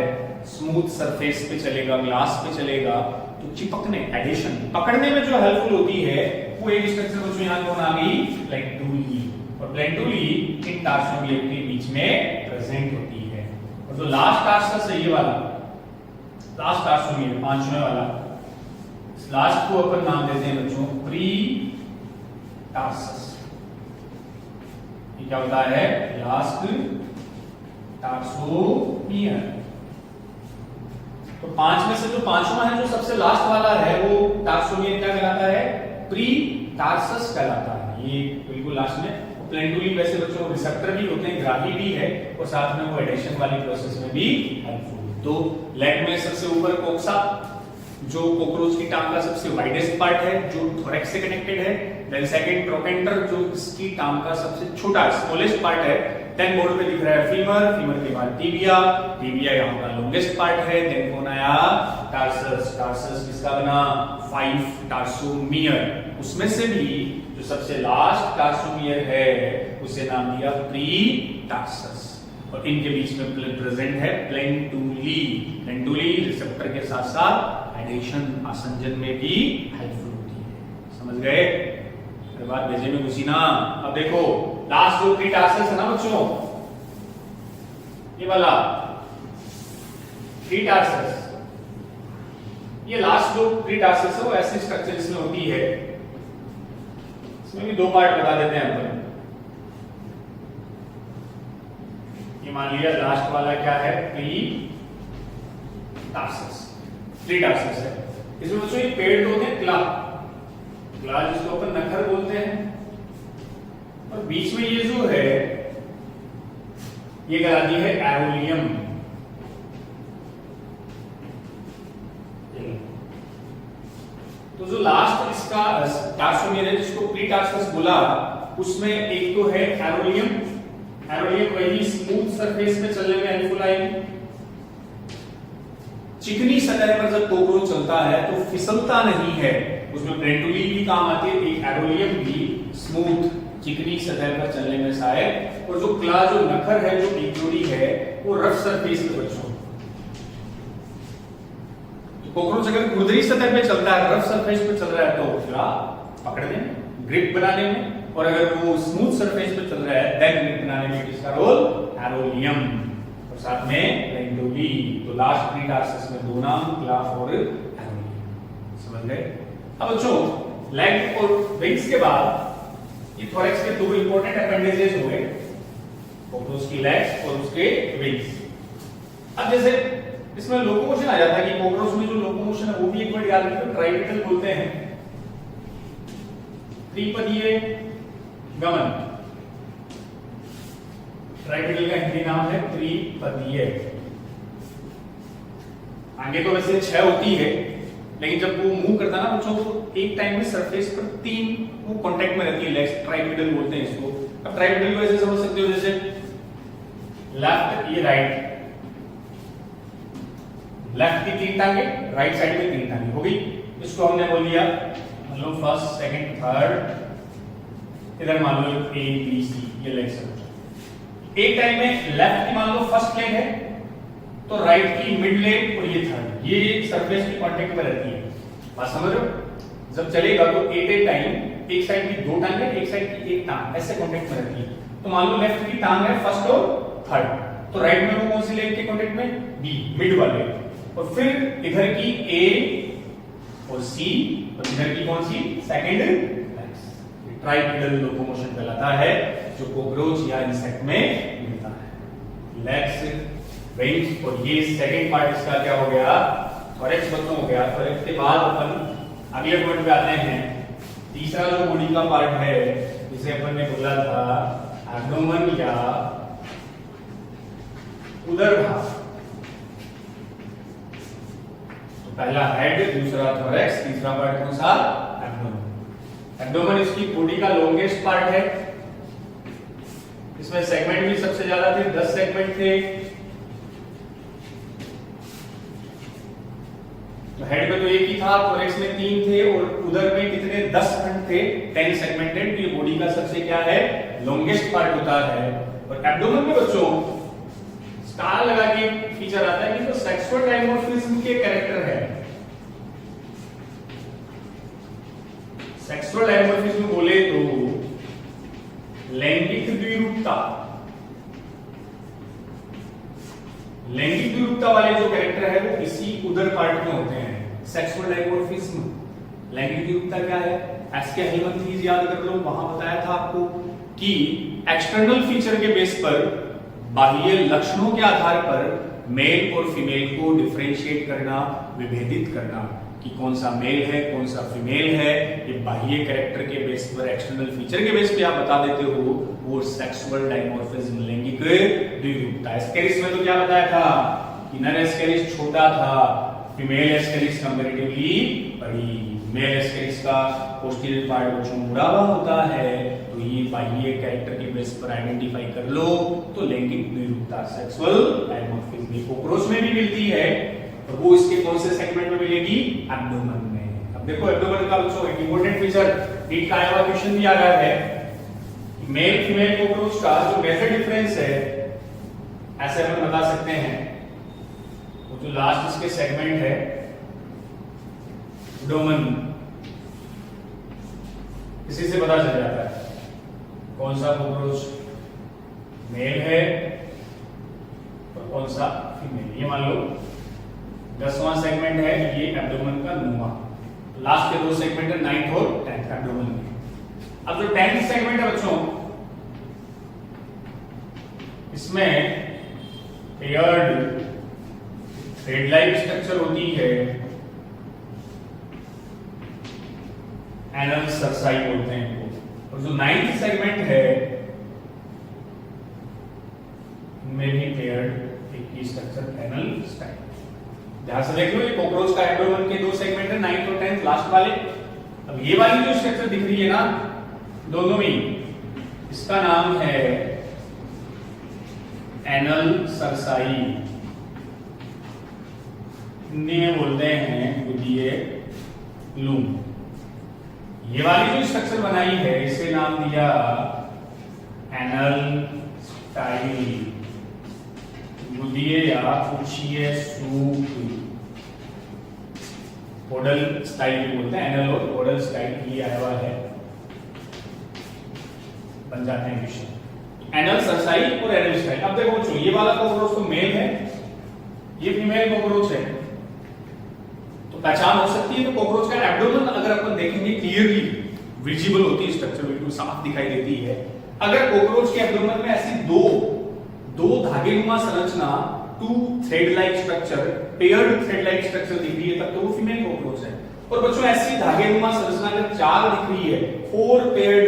A: स्मूथ सरफेस पे चलेगा, ग्लास पे चलेगा, तो चिपकने, एडेशन, पकड़ने में जो हेल्पफुल होती है वो एक स्ट्रक्चर बच्चों यहाँ कौन आ गई? प्लेंटुली। और प्लेंटुली इन टार्सोमियर के बीच में प्रेजेंट होती है। और जो लास्ट टार्सस है, ये वाला लास्ट टार्सोमियर, 5वें वाला, इस लास्ट को अपन नाम देते हैं बच्चों प्री टार्सस। ये क्या होता है? लास्ट टार्सोमियर। तो 5 में से जो 5वां है, जो सबसे लास्ट वाला है, वो टार्सोमियर क्या कहलाता है? प्री टार्सस कहलाता है। ये बिल्कुल लास्ट में। प्लेंटुली वैसे बच्चों रिसेप्टर भी होते हैं, ग्राही भी है, और साथ में वो एडेशन वाली प्रोसेस में भी हेल्पफुल। तो लेग में सबसे ऊपर कोक्सा, जो कॉकरोच की टांग का सबसे वाइडेस्ट पार्ट है, जो थोरैक्स से कनेक्टेड है। देन सेकंड ट्रोकेंटर, जो इसकी टांग का सबसे छोटा, स्मॉलेस्ट पार्ट है। देन बोर्ड पे दिख रहा है फीमर, फीमर के बाद टिबिया, टिबिया यहाँ का लॉन्गेस्ट पार्ट है। देन कौन आया? टार्सस। टार्सस किसका बना? 5 टार्सोमियर। उसमें से भी जो सबसे लास्ट टार्सोमियर है, उसे नाम दिया प्री टार्सस। और इनके बीच में प्रेजेंट है प्लेंटुली। प्लेंटुली रिसेप्टर के साथ साथ एडेशन, आसंजन में भी हेल्पफुल होती है। समझ गए? अरे बात भेजे में घुसी ना। अब देखो लास्ट जो प्री टार्सस है ना बच्चों, ये वाला प्री टार्सस, ये लास्ट जो प्री टार्सस है वो ऐसी स्ट्रक्चर इसमें होती है। इसमें भी 2 पार्ट बता देते हैं अपन। ये मान लिया लास्ट वाला क्या है? Pre tarsus. प्री टार्सस है। इसमें बच्चों ये पेड़ होते हैं क्ला, क्ला जिसको अपन नखर बोलते हैं। और बीच में ये जो है, ये कहलाती है एरोलियम। तो जो लास्ट इसका टार्सोमियर है, जिसको प्री टार्सस बोला, उसमें एक तो है एरोलियम। एरोलियम वही स्मूथ सरफेस पे चलने में हेल्पफुल आएगी। चिकनी सतह पर जब कॉकरोच चलता है तो फिसलता नहीं है, उसमें प्लेंटुली भी काम आती है, एक एरोलियम भी स्मूथ चिकनी सतह पर चलने में सहायक। और जो क्ला, जो नखर है, जो एक जोड़ी है, वो रफ सरफेस पे बच्चों। कॉकरोच अगर खुरदरी सतह पे चलता है, रफ सरफेस पे चल रहा है, तो क्ला पकड़ने में, ग्रिप बनाने में और अगर वो स्मूथ सरफेस पे चल रहा है देन ग्रिड बनाने में किसका रोल, एरोलियम, और साथ में लेंडोली। तो लास्ट 3 टास्क में दो नाम, क्लाफ और एरोलियम, समझ गए। अब बच्चों लेग और विंग्स के बाद ये थोरेक्स के दो इंपॉर्टेंट अपेंडेजेस हो गए, कोक्रोच की लेग्स और उसके विंग्स। अब जैसे इसमें लोकोमोशन आ जाता है कि कोक्रोच में जो लोकोमोशन है वो भी एक बार याद रखिए, ट्राइपेटल बोलते हैं, त्रिपदीय गमन। ट्राइपेटल का हिंदी नाम है त्रिपदीय। आगे तो वैसे 6 होती है, लेकिन जब वो मूव करता है ना बच्चों तो एक टाइम में सरफेस पर 3 वो कांटेक्ट में रहती है लेग्स, ट्राइपेटल बोलते हैं इसको। अब ट्राइपेटल को ऐसे समझ सकते हो जैसे लेफ्ट ये राइट, लेफ्ट की 3 टांगे, राइट साइड में 3 टांगे हो गई। इसको हमने बोल दिया मतलब फर्स्ट, सेकंड, थर्ड, इधर मान लो ए बी सी ये लेग्स है। एक टाइम में लेफ्ट की मान लो फर्स्ट लेग है तो राइट की मिड लेग और ये थर्ड, ये सरफेस की कांटेक्ट में रहती है। बात समझ रहे हो? जब चलेगा तो एट ए टाइम एक साइड की 2 टांगे, एक साइड की 1 टांग ऐसे कांटेक्ट में रहती है। तो मान लो लेफ्ट की टांग है फर्स्ट और थर्ड, तो राइट में वो कौन सी लेग के कांटेक्ट में, बी मिड वाले, और फिर इधर की ए और सी और इधर की कौन सी, सेकंड लेग्स। ट्राइपेडल लोकोमोशन कहलाता है जो कोक्रोच या इंसेक्ट में मिलता है। लेग्स, विंग्स और ये सेकंड पार्ट इसका क्या हो गया, थोरेक्स बच्चों हो गया। थोरेक्स के बाद अपन अगले पॉइंट पे आते हैं। तीसरा जो बॉडी का पार्ट है जिसे अपन ने बोला था एब्डोमेन या उदर भाग। तो पहला हेड, दूसरा थोरेक्स, तीसरा पार्ट कौन सा, एब्डोमेन। एब्डोमेन इसकी बॉडी का लॉन्गेस्ट पार्ट है, इसमें सेगमेंट भी सबसे ज्यादा थे, 10 सेगमेंट थे। तो हेड में तो एक ही था, थोरेक्स में 3 थे और उदर में कितने, 10 खंड थे, 10 सेगमेंटेड। ये बॉडी का सबसे क्या है, लॉन्गेस्ट पार्ट होता है। और एब्डोमेन में बच्चों स्टार लगा के फीचर आता है कि तो सेक्सुअल डायमॉर्फिज्म के कैरेक्टर है। सेक्सुअल डायमॉर्फिज्म बोले तो लैंगिक द्विरूपता, लैंगिक द्विरूपता वाले जो कैरेक्टर है वो इसी उदर पार्ट में होते हैं। सेक्सुअल डायमॉर्फिज्म, लैंगिक द्विरूपता क्या है, एसके हेलमंथीज याद कर लो, वहां बताया था आपको कि एक्सटर्नल फीचर के बेस पर, बाह्य लक्षणों के आधार पर मेल और फीमेल को डिफरेंशिएट करना, विभेदित करना कि कौन सा मेल है कौन सा फीमेल है, ये बाह्य कैरेक्टर के बेस पर, एक्सटर्नल फीचर के बेस पे आप बता देते हो, वो सेक्सुअल डायमॉर्फिज्म, लैंगिक द्विरूपता। एस्केरिस में तो क्या बताया था कि नर एस्केरिस छोटा था, फीमेल एस्केरिस कंपैरेटिवली बड़ी। मेल एस्केरिस का पोस्टीरियर पार्ट बच्चों मुड़ा हुआ होता है, तो ये बाह्य कैरेक्टर के बेस पर आइडेंटिफाई कर लो तो लैंगिक द्विरूपता, सेक्सुअल डायमॉर्फिज्म कोक्रोच में भी मिलती है, और वो इसके कौन से सेगमेंट में मिलेगी, एब्डोमेन में। अब देखो एब्डोमेन का बच्चों एक इंपॉर्टेंट फीचर, नीट का आया हुआ क्वेश्चन भी आ रहा है, मेल फीमेल कोक्रोच का जो मेजर डिफरेंस है ऐसे हम बता सकते हैं, वो जो लास्ट इसके सेगमेंट है एब्डोमेन, इसी से पता चल जाता है कौन सा कोक्रोच मेल है और कौन सा फीमेल। ये मान लो 10वां सेगमेंट है, ये एब्डोमेन का 9वां, लास्ट के 2 सेगमेंट है 9th और 10th एब्डोमेन के। अब जो 10th सेगमेंट है बच्चों, इसमें पेयर्ड थ्रेड लाइक स्ट्रक्चर होती है, एनल सरसाई बोलते हैं इनको। और जो 9th सेगमेंट है उनमें भी पेयर्ड एक ही स्ट्रक्चर, एनल स्टाइल। ध्यान से देख लो, ये कोक्रोच का एब्डोमेन के 2 सेगमेंट है, 9th और 10th लास्ट वाले। अब ये वाली जो स्ट्रक्चर दिख रही है ना दोनों में, इसका नाम है एनल सरसाई, हिंदी में बोलते हैं गुदीय लूम। ये वाली जो स्ट्रक्चर बनाई है इसे नाम दिया एनल स्टाइल, गुदीय या पुच्छीय सूप, ओडल स्टाइल बोलते हैं, एनल और ओडल स्टाइल ये आया हुआ है। बन जाते हैं विषय, एनल सरसाई और एनल स्टाइल। अब देखो बच्चों, ये वाला कॉकरोच तो मेल है, ये फीमेल कॉकरोच है, तो पहचान हो सकती है। तो कॉकरोच का एब्डोमेन अगर अपन देखेंगे क्लियरली विजिबल होती है, स्ट्रक्चर बिल्कुल साफ दिखाई देती है। अगर कॉकरोच के एब्डोमेन में ऐसी दो धागेनुमा संरचना, two thread like structure, paired thread like structure दिख रही है, तब तो वो फीमेल कॉकरोच है। और बच्चों ऐसी धागेनुमा संरचना अगर 4 दिख रही है, 4 paired,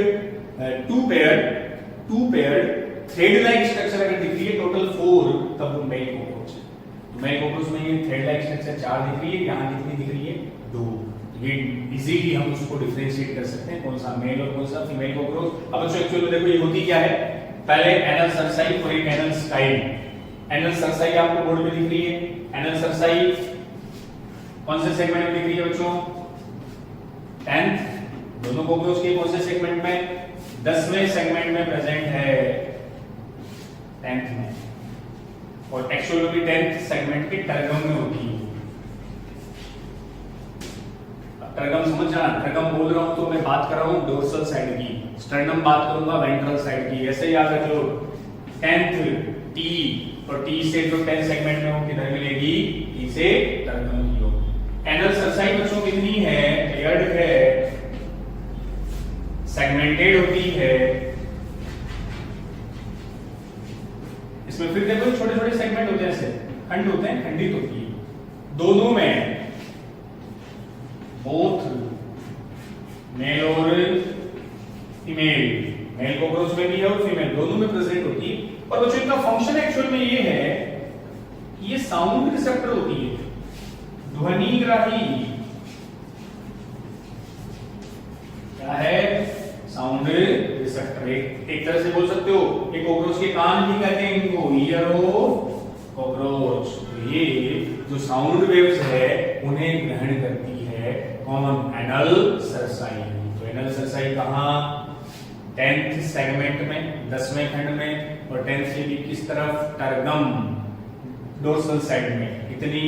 A: 2 paired thread like structure अगर दिख रही है, टोटल 4, तब वो मेल कॉकरोच है। तो मेल कॉकरोच में ये थ्रेड लाइक स्ट्रक्चर 4 दिख रही है, यहां कितनी दिख रही है? 2। ये इजीली हम उसको डिफरेंशिएट कर सकते हैं कौन सा मेल और कौन सा फीमेल कॉकरोच। अब बच्चों एक्चुअली में देखो ये होती क्या है, पहले एनल सरसाई और एक एनल स्टाइल। एनल सरसाई आपको बोर्ड में दिख रही है। एनल सरसाई कौन से सेगमेंट में दिख रही है बच्चों? 10th। दोनों कॉकरोच के कौन से सेगमेंट में? 10वें सेगमेंट में प्रेजेंट है, 10th में। और एक्चुअल में भी 10th सेगमेंट के टर्गम में होती है। टर्गम समझ जाना, टर्गम बोल रहा हूं तो मैं बात कर रहा हूं डोर्सल साइड की, स्टर्नम बात करूंगा वेंट्रल साइड की। ऐसे याद रख लो, 10th टी, और टी से जो 10 सेगमेंट में हो किधर मिलेगी? टी से टर्गम की हो। एनल सरसाई बच्चों कितनी है? पेयर्ड है, सेगमेंटेड होती है। इसमें फिर देखो छोटे छोटे सेगमेंट होते हैं, ऐसे खंड होते हैं, खंडित होती है। दोनों में बोथ मेल और फीमेल, मेल कॉकरोच में भी है और फीमेल दोनों में प्रेजेंट होती है। और बच्चों इनका फंक्शन एक्चुअल में ये है कि ये साउंड रिसेप्टर होती है, ध्वनिग्राही। क्या है? Sound receptor. एक तरह से बोल सकते हो कि कॉकरोच के कान भी कहते हैं इनको, ईयर ऑफ कॉकरोच। तो ये जो साउंड वेव्स है उन्हें ग्रहण करती है कौन? Anal cerci. तो एनल सरसाई कहां? 10th सेगमेंट में, 10वें खंड में, और 10th से भी किस तरफ? टर्गम, डोर्सल साइड में। इतनी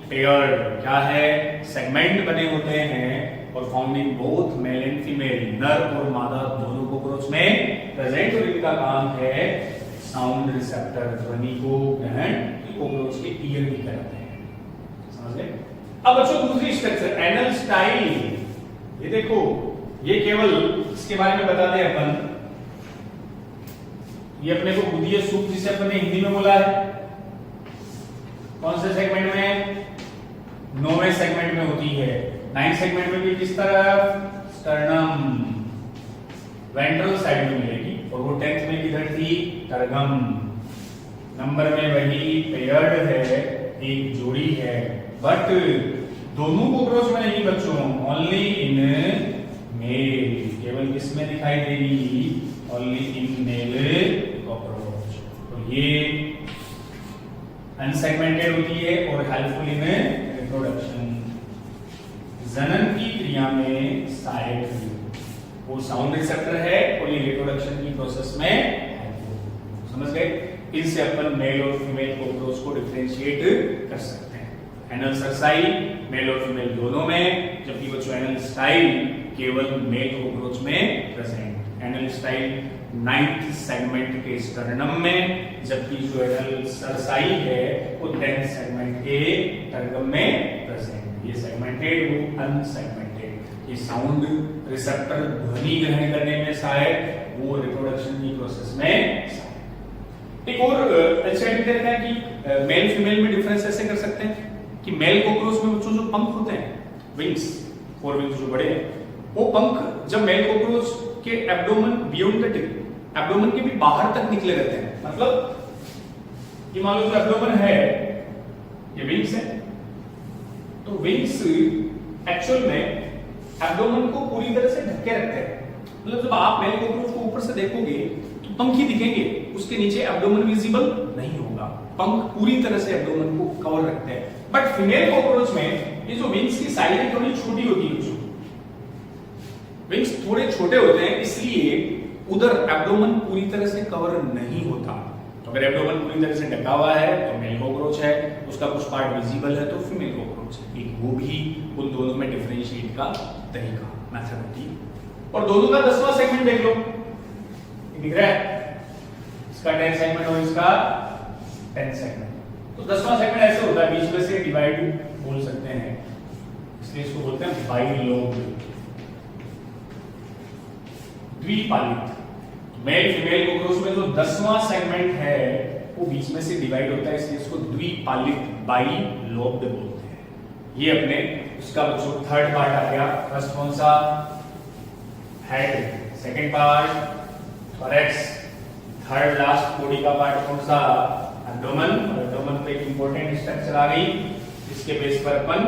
A: पेयर्ड क्या है? सेगमेंट बने होते हैं और found in both male and female, नर और मादा दोनों कॉकरोच में प्रेजेंट। और इनका काम है साउंड रिसेप्टर, ध्वनि को ग्रहण कॉकरोच के ईयर भी करते हैं। समझ गए? अब बच्चों दूसरी स्ट्रक्चर एनल स्टाइल। ये देखो, ये केवल इसके बारे में बता दें अपन, ये अपने को बुधिया सूप जिसे अपन ने हिंदी में बोला है, कौन से सेगमेंट में? 9वें सेगमेंट में होती है। 9th सेगमेंट में भी किस तरफ? स्टर्नम, वेंट्रल साइड में मिलेगी। और वो 10th में किधर थी? टर्गम। नंबर में वही पेयर्ड है, एक जोड़ी है, बट दोनों कॉकरोच में नहीं बच्चों, ओनली इन मेल। केवल किसमें दिखाई देगी? Only in male cockroach. तो ये अनसेगमेंटेड होती है और हेल्पफुल इन रिप्रोडक्शन। जनन की क्रिया में सहायक, वो साउंड रिसेप्टर है और ये रिप्रोडक्शन की प्रोसेस में हेल्पफुल। समझ गए? इससे अपन मेल और फीमेल कॉकरोच को डिफरेंशिएट कर सकते हैं। एनल सरसाई मेल और फीमेल दोनों में, जबकि बच्चों एनल स्टाइल केवल मेल कॉकरोच में present. Anal style 9th segment के स्टर्नम में, जबकि जो एनल सरसाई है वो 10th सेगमेंट के टर्गम में प्रेजेंट। ये सेगमेंटेड, वो अनसेगमेंटेड। ये साउंड रिसेप्टर ध्वनि ग्रहण करने में सहायक, वो रिप्रोडक्शन की प्रोसेस में सहायक। एक और एल्साइड देखा है कि मेल फीमेल में डिफरेंस ऐसे कर सकते हैं कि मेल कॉकरोच में बच्चों जो पंख होते हैं, विंग्स, 4 विंग्स जो बड़े हैं, वो पंख जब मेल कॉकरोच के abdomen beyond the tip, abdomen के भी बाहर तक निकले रहते हैं। मतलब ये मान लो जो एब्डोमेन है, ये विंग्स है, तो विंग्स एक्चुअल में एब्डोमेन को पूरी तरह से ढके रखते हैं। मतलब जब आप मेल कॉकरोच को ऊपर से देखोगे तो पंख ही दिखेंगे, उसके नीचे एब्डोमेन विजिबल नहीं होगा। पंख पूरी तरह से एब्डोमेन को कवर रखते हैं। बट फीमेल कॉकरोच में ये जो विंग्स की साइज है थोड़ी छोटी होती है, विंग्स थोड़े छोटे होते हैं, इसलिए उधर एब्डोमेन पूरी तरह से कवर नहीं होता। तो अगर एब्डोमेन पूरी तरह से ढका हुआ है तो मेल कॉकरोच है, उसका कुछ पार्ट विजिबल है तो फीमेल कॉकरोच है। एक वो भी उन दोनों में डिफरेंशिएट का तरीका, मेथड होती है। और दोनों का 10वां सेगमेंट देख लो, दिख रहा है, इसका 10 सेगमेंट और इसका 10 सेगमेंट। तो 10वां सेगमेंट ऐसे होता है, बीच में से डिवाइड बोल सकते हैं, इसलिए इसको बोलते हैं बाइलोब, द्विपालित। मेल फीमेल कोक्रोच में जो 10वां सेगमेंट है वो बीच में से डिवाइड होता है, इसलिए इसको द्विपालित बाइलोब्ड बोलते हैं। ये अपने उसका बच्चों थर्ड पार्ट आ गया। फर्स्ट कौन सा? Head. Second part thorax. Third last body का पार्ट कौन सा? एब्डोमेन। और एब्डोमेन पे एक इंपॉर्टेंट स्ट्रक्चर आ गई, इसके बेस पर अपन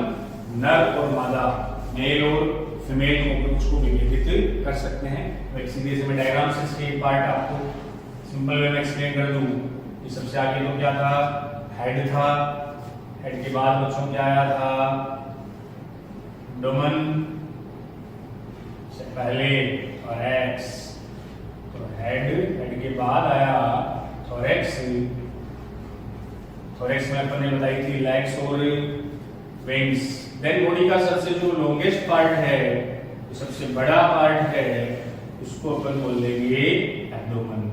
A: नर और मादा, मेल और फीमेल कोक्रोच को विभाजित कर सकते हैं। तो एक सीधे से मैं डायग्राम से इसके पार्ट आपको सिंपल वे में एक्सप्लेन कर दूं। ये सबसे आगे तो क्या था? हेड था। हेड के बाद बच्चों क्या आया था? एब्डोमेन से पहले थोरैक्स। तो हेड के बाद आया थोरैक्स। थोरैक्स में अपन ने बताई थी लेग्स और विंग्स। देन बॉडी का सबसे जो लॉन्गेस्ट पार्ट है, जो सबसे बड़ा पार्ट है, उसको अपन बोल देंगे एब्डोमेन।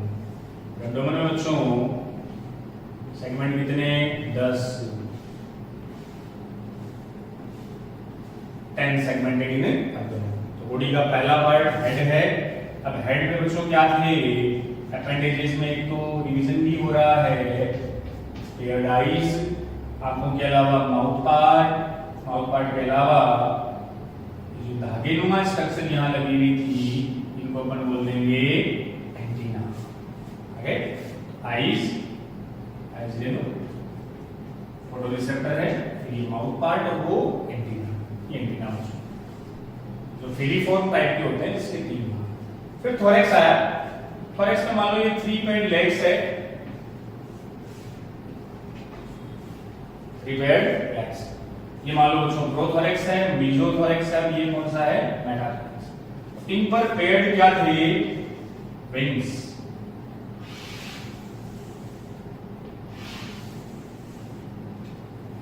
A: एब्डोमेन में बच्चों सेगमेंट कितने? 10 सेगमेंट है एब्डोमेन। तो बॉडी का पहला पार्ट हेड है। अब हेड में बच्चों क्या थे? अपेंडेजेस में एक तो रिवीजन भी हो रहा है, पेयर्ड आईज, आंखों के अलावा माउथ पार्ट, माउथ पार्ट के अलावा जो धागेनुमा स्ट्रक्चर यहाँ लगी हुई थी, इनको अपन बोल देंगे एंटीना। ओके, आईज ले लो, फोटो रिसेप्टर है, फिर ये माउथ पार्ट और वो एंटीना, ये एंटीना जो फिलीफॉर्म टाइप के होते हैं, जिसके 3 भाग। फिर थोरैक्स आया। थोरैक्स में मान लो ये 3 पेयर्ड लेग्स है, 3 पेयर्ड लेग्स। ये मान लो बच्चों प्रोथोरैक्स है, मेसोथोरैक्स है, ये कौन सा है? मेटाथोरैक्स। इन पर पेयर्ड क्या थे? विंग्स।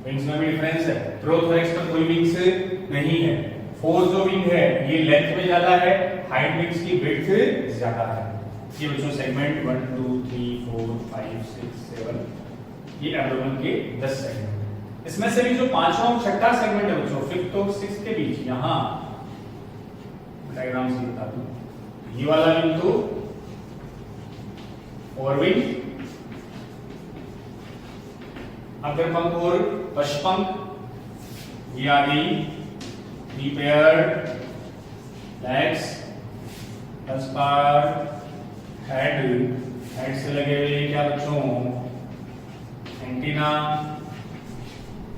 A: विंग्स में भी डिफरेंस है। प्रोथोरैक्स पर कोई विंग्स नहीं है। फोर्थ जो विंग है ये लेंथ में ज्यादा है, हाइंड विंग्स की विड्थ ज्यादा है। ये बच्चों सेगमेंट 1 2 3 4 5 6 7, ये एब्डोमेन के 10 सेगमेंट। इसमें से भी जो 5वां और 6ठा सेगमेंट है बच्चों, 5th और 6th के बीच, यहां डायग्राम से बता दूं, ये वाला विंग तो फोरविंग, अग्रपंख और पश्चपंख, ये आ गई 3 paired legs. First part head, head से लगे हुए क्या बच्चों? Antenna,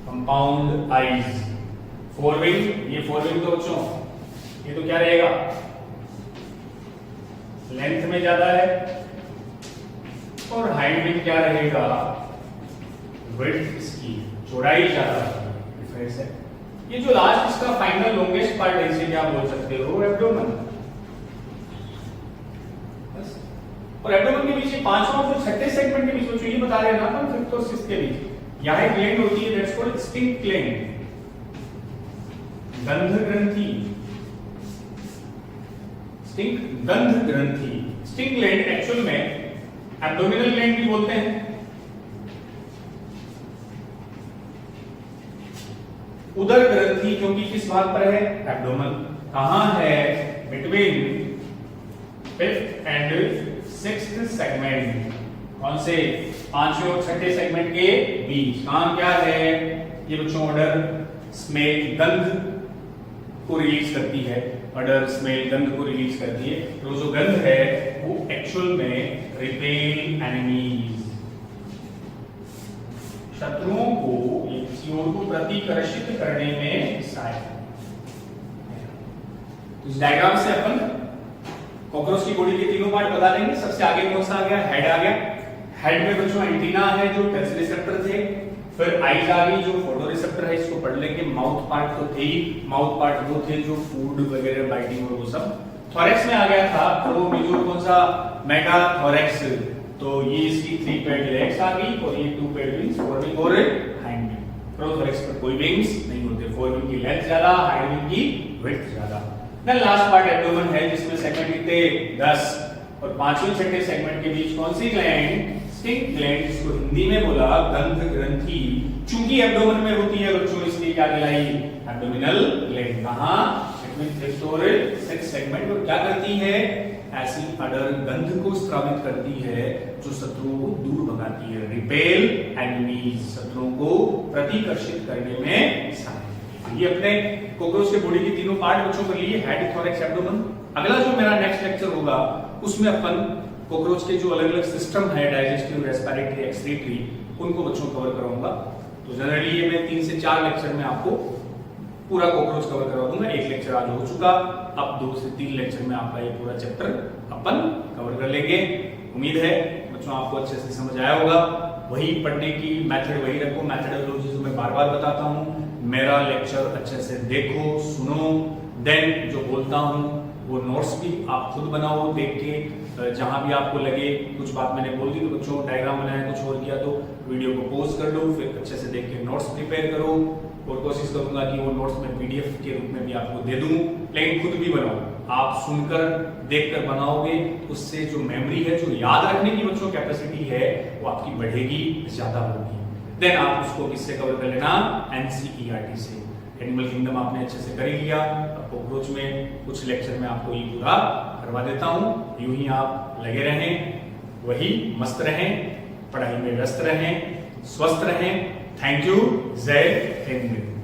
A: compound eyes. फोरविंग, ये फोरविंग तो बच्चों ये तो क्या रहेगा? लेंथ में ज्यादा है। और हाइट विंग क्या रहेगा? विड्थ इसकी चौड़ाई ज्यादा डिफरेंस है। ये जो लास्ट इसका फाइनल लॉन्गेस्ट पार्ट है, इसे क्या बोल सकते हो? एब्डोमेन। और एब्डोमेन के बीच 5वां और 6ठे सेगमेंट के बीच में ये बता रहे हैं ना अपन 5th और 6th के बीच यहां एक ग्लैंड होती है, दैट्स कॉल्ड स्टिंग ग्लैंड, गंध ग्रंथि। स्टिंग गंध ग्रंथि। स्टिंग ग्लैंड एक्चुअल में एब्डोमिनल ग्लैंड भी बोलते हैं। उदर ग्रंथि क्योंकि किस भाग पर है? एब्डोमेन। कहां है? Between 5th and 6th segment. कौन से? 5वें और 6ठे सेगमेंट के बीच। काम क्या है? ये बच्चों ऑर्डर स्मेल, गंध को रिलीज करती है। ऑर्डर स्मेल, गंध को रिलीज करती है। तो जो गंध है वो एक्चुअल में रिपेल एनिमीज, शत्रुओं को या किसी और को प्रतिकर्षित करने में सहायक है। तो इस डायग्राम से अपन कॉकरोच की बॉडी के 3 पार्ट बता देंगे। सबसे आगे कौन सा आ गया? हेड आ गया। हेड में बच्चों एंटीना है जो टच रिसेप्टर थे, फिर आईज आ गई जो फोटो रिसेप्टर है, इसको पढ़ लेंगे। माउथ पार्ट तो थे ही, माउथ पार्ट वो थे जो फूड वगैरह बाइटिंग और वो सब। थोरैक्स में आ गया था प्रो मेजर कौन सा? मेगाथोरैक्स। तो ये इसकी 3 पेयर्ड लेग्स आ गई और ये 2 पेयर्ड विंग्स, फोरविंग और हाइंड विंग। प्रोथोरैक्स पर कोई विंग्स नहीं होते, फोरविंग की लेंथ ज्यादा, हाइंड विंग की विड्थ ज्यादा। देन लास्ट पार्ट एब्डोमेन है जिसमें सेगमेंट कितने? 10। और पांचवें छठे सेगमेंट के बीच कौन सी ग्लैंड? स्टिंग ग्लैंड, जिसको हिंदी में बोला गंध ग्रंथि। चूंकि एब्डोमेन में होती है बच्चों, इसलिए क्या कहलाई? Abdominal gland. कहां? सेगमेंट। और क्या करती है? ऐसी अडर गंध को स्रावित करती है जो शत्रुओं को दूर भगाती है। रिपेल एनिमीज, शत्रुओं को प्रतिकर्षित करने में सहायक। ये अपने कॉकरोच के बॉडी के तीनों पार्ट बच्चों कर लिए, हेड, थोरैक्स, एब्डोमेन। अगला जो मेरा नेक्स्ट लेक्चर होगा उसमें अपन कॉकरोच के जो अलग अलग सिस्टम है, डाइजेस्टिव, रेस्पिरेटरी, एक्सक्रीटरी, उनको बच्चों कवर कराऊंगा। तो जनरली ये मैं 3 से 4 लेक्चर में आपको पूरा कॉकरोच कवर करवा दूंगा। एक लेक्चर आज हो चुका, अब 2 से 3 लेक्चर में आपका ये पूरा चैप्टर अपन कवर कर लेंगे। उम्मीद है बच्चों आपको अच्छे से समझ आया होगा। वही पढ़ने की मेथड वही रखो, मेथडोलॉजी जो मैं बार बार बताता हूँ। मेरा लेक्चर अच्छे से देखो, सुनो, देन जो बोलता हूँ वो नोट्स भी आप खुद बनाओ देख के। जहां भी आपको लगे कुछ बात मैंने बोल दी तो बच्चों डायग्राम बनाया, कुछ और किया तो वीडियो को पॉज कर लो, फिर अच्छे से देख के नोट्स प्रिपेयर करो। और कोशिश करूंगा कि वो नोट्स में पीडीएफ के रूप में भी आपको दे दूं, लेकिन खुद भी बनाओ। आप सुनकर देखकर बनाओगे, उससे जो मेमोरी है, जो याद रखने की बच्चों कैपेसिटी है, वो आपकी बढ़ेगी, ज्यादा होगी। देन आप उसको किससे कवर कर लेना? एनसीईआरटी से। एनिमल किंगडम आपने अच्छे से कर ही लिया। अब कॉकरोच में कुछ लेक्चर में आपको ये पूरा करवा देता हूं। यूं ही आप लगे रहें, वही मस्त रहें, पढ़ाई में व्यस्त रहें, स्वस्थ रहें। Thank you. जय हिंद।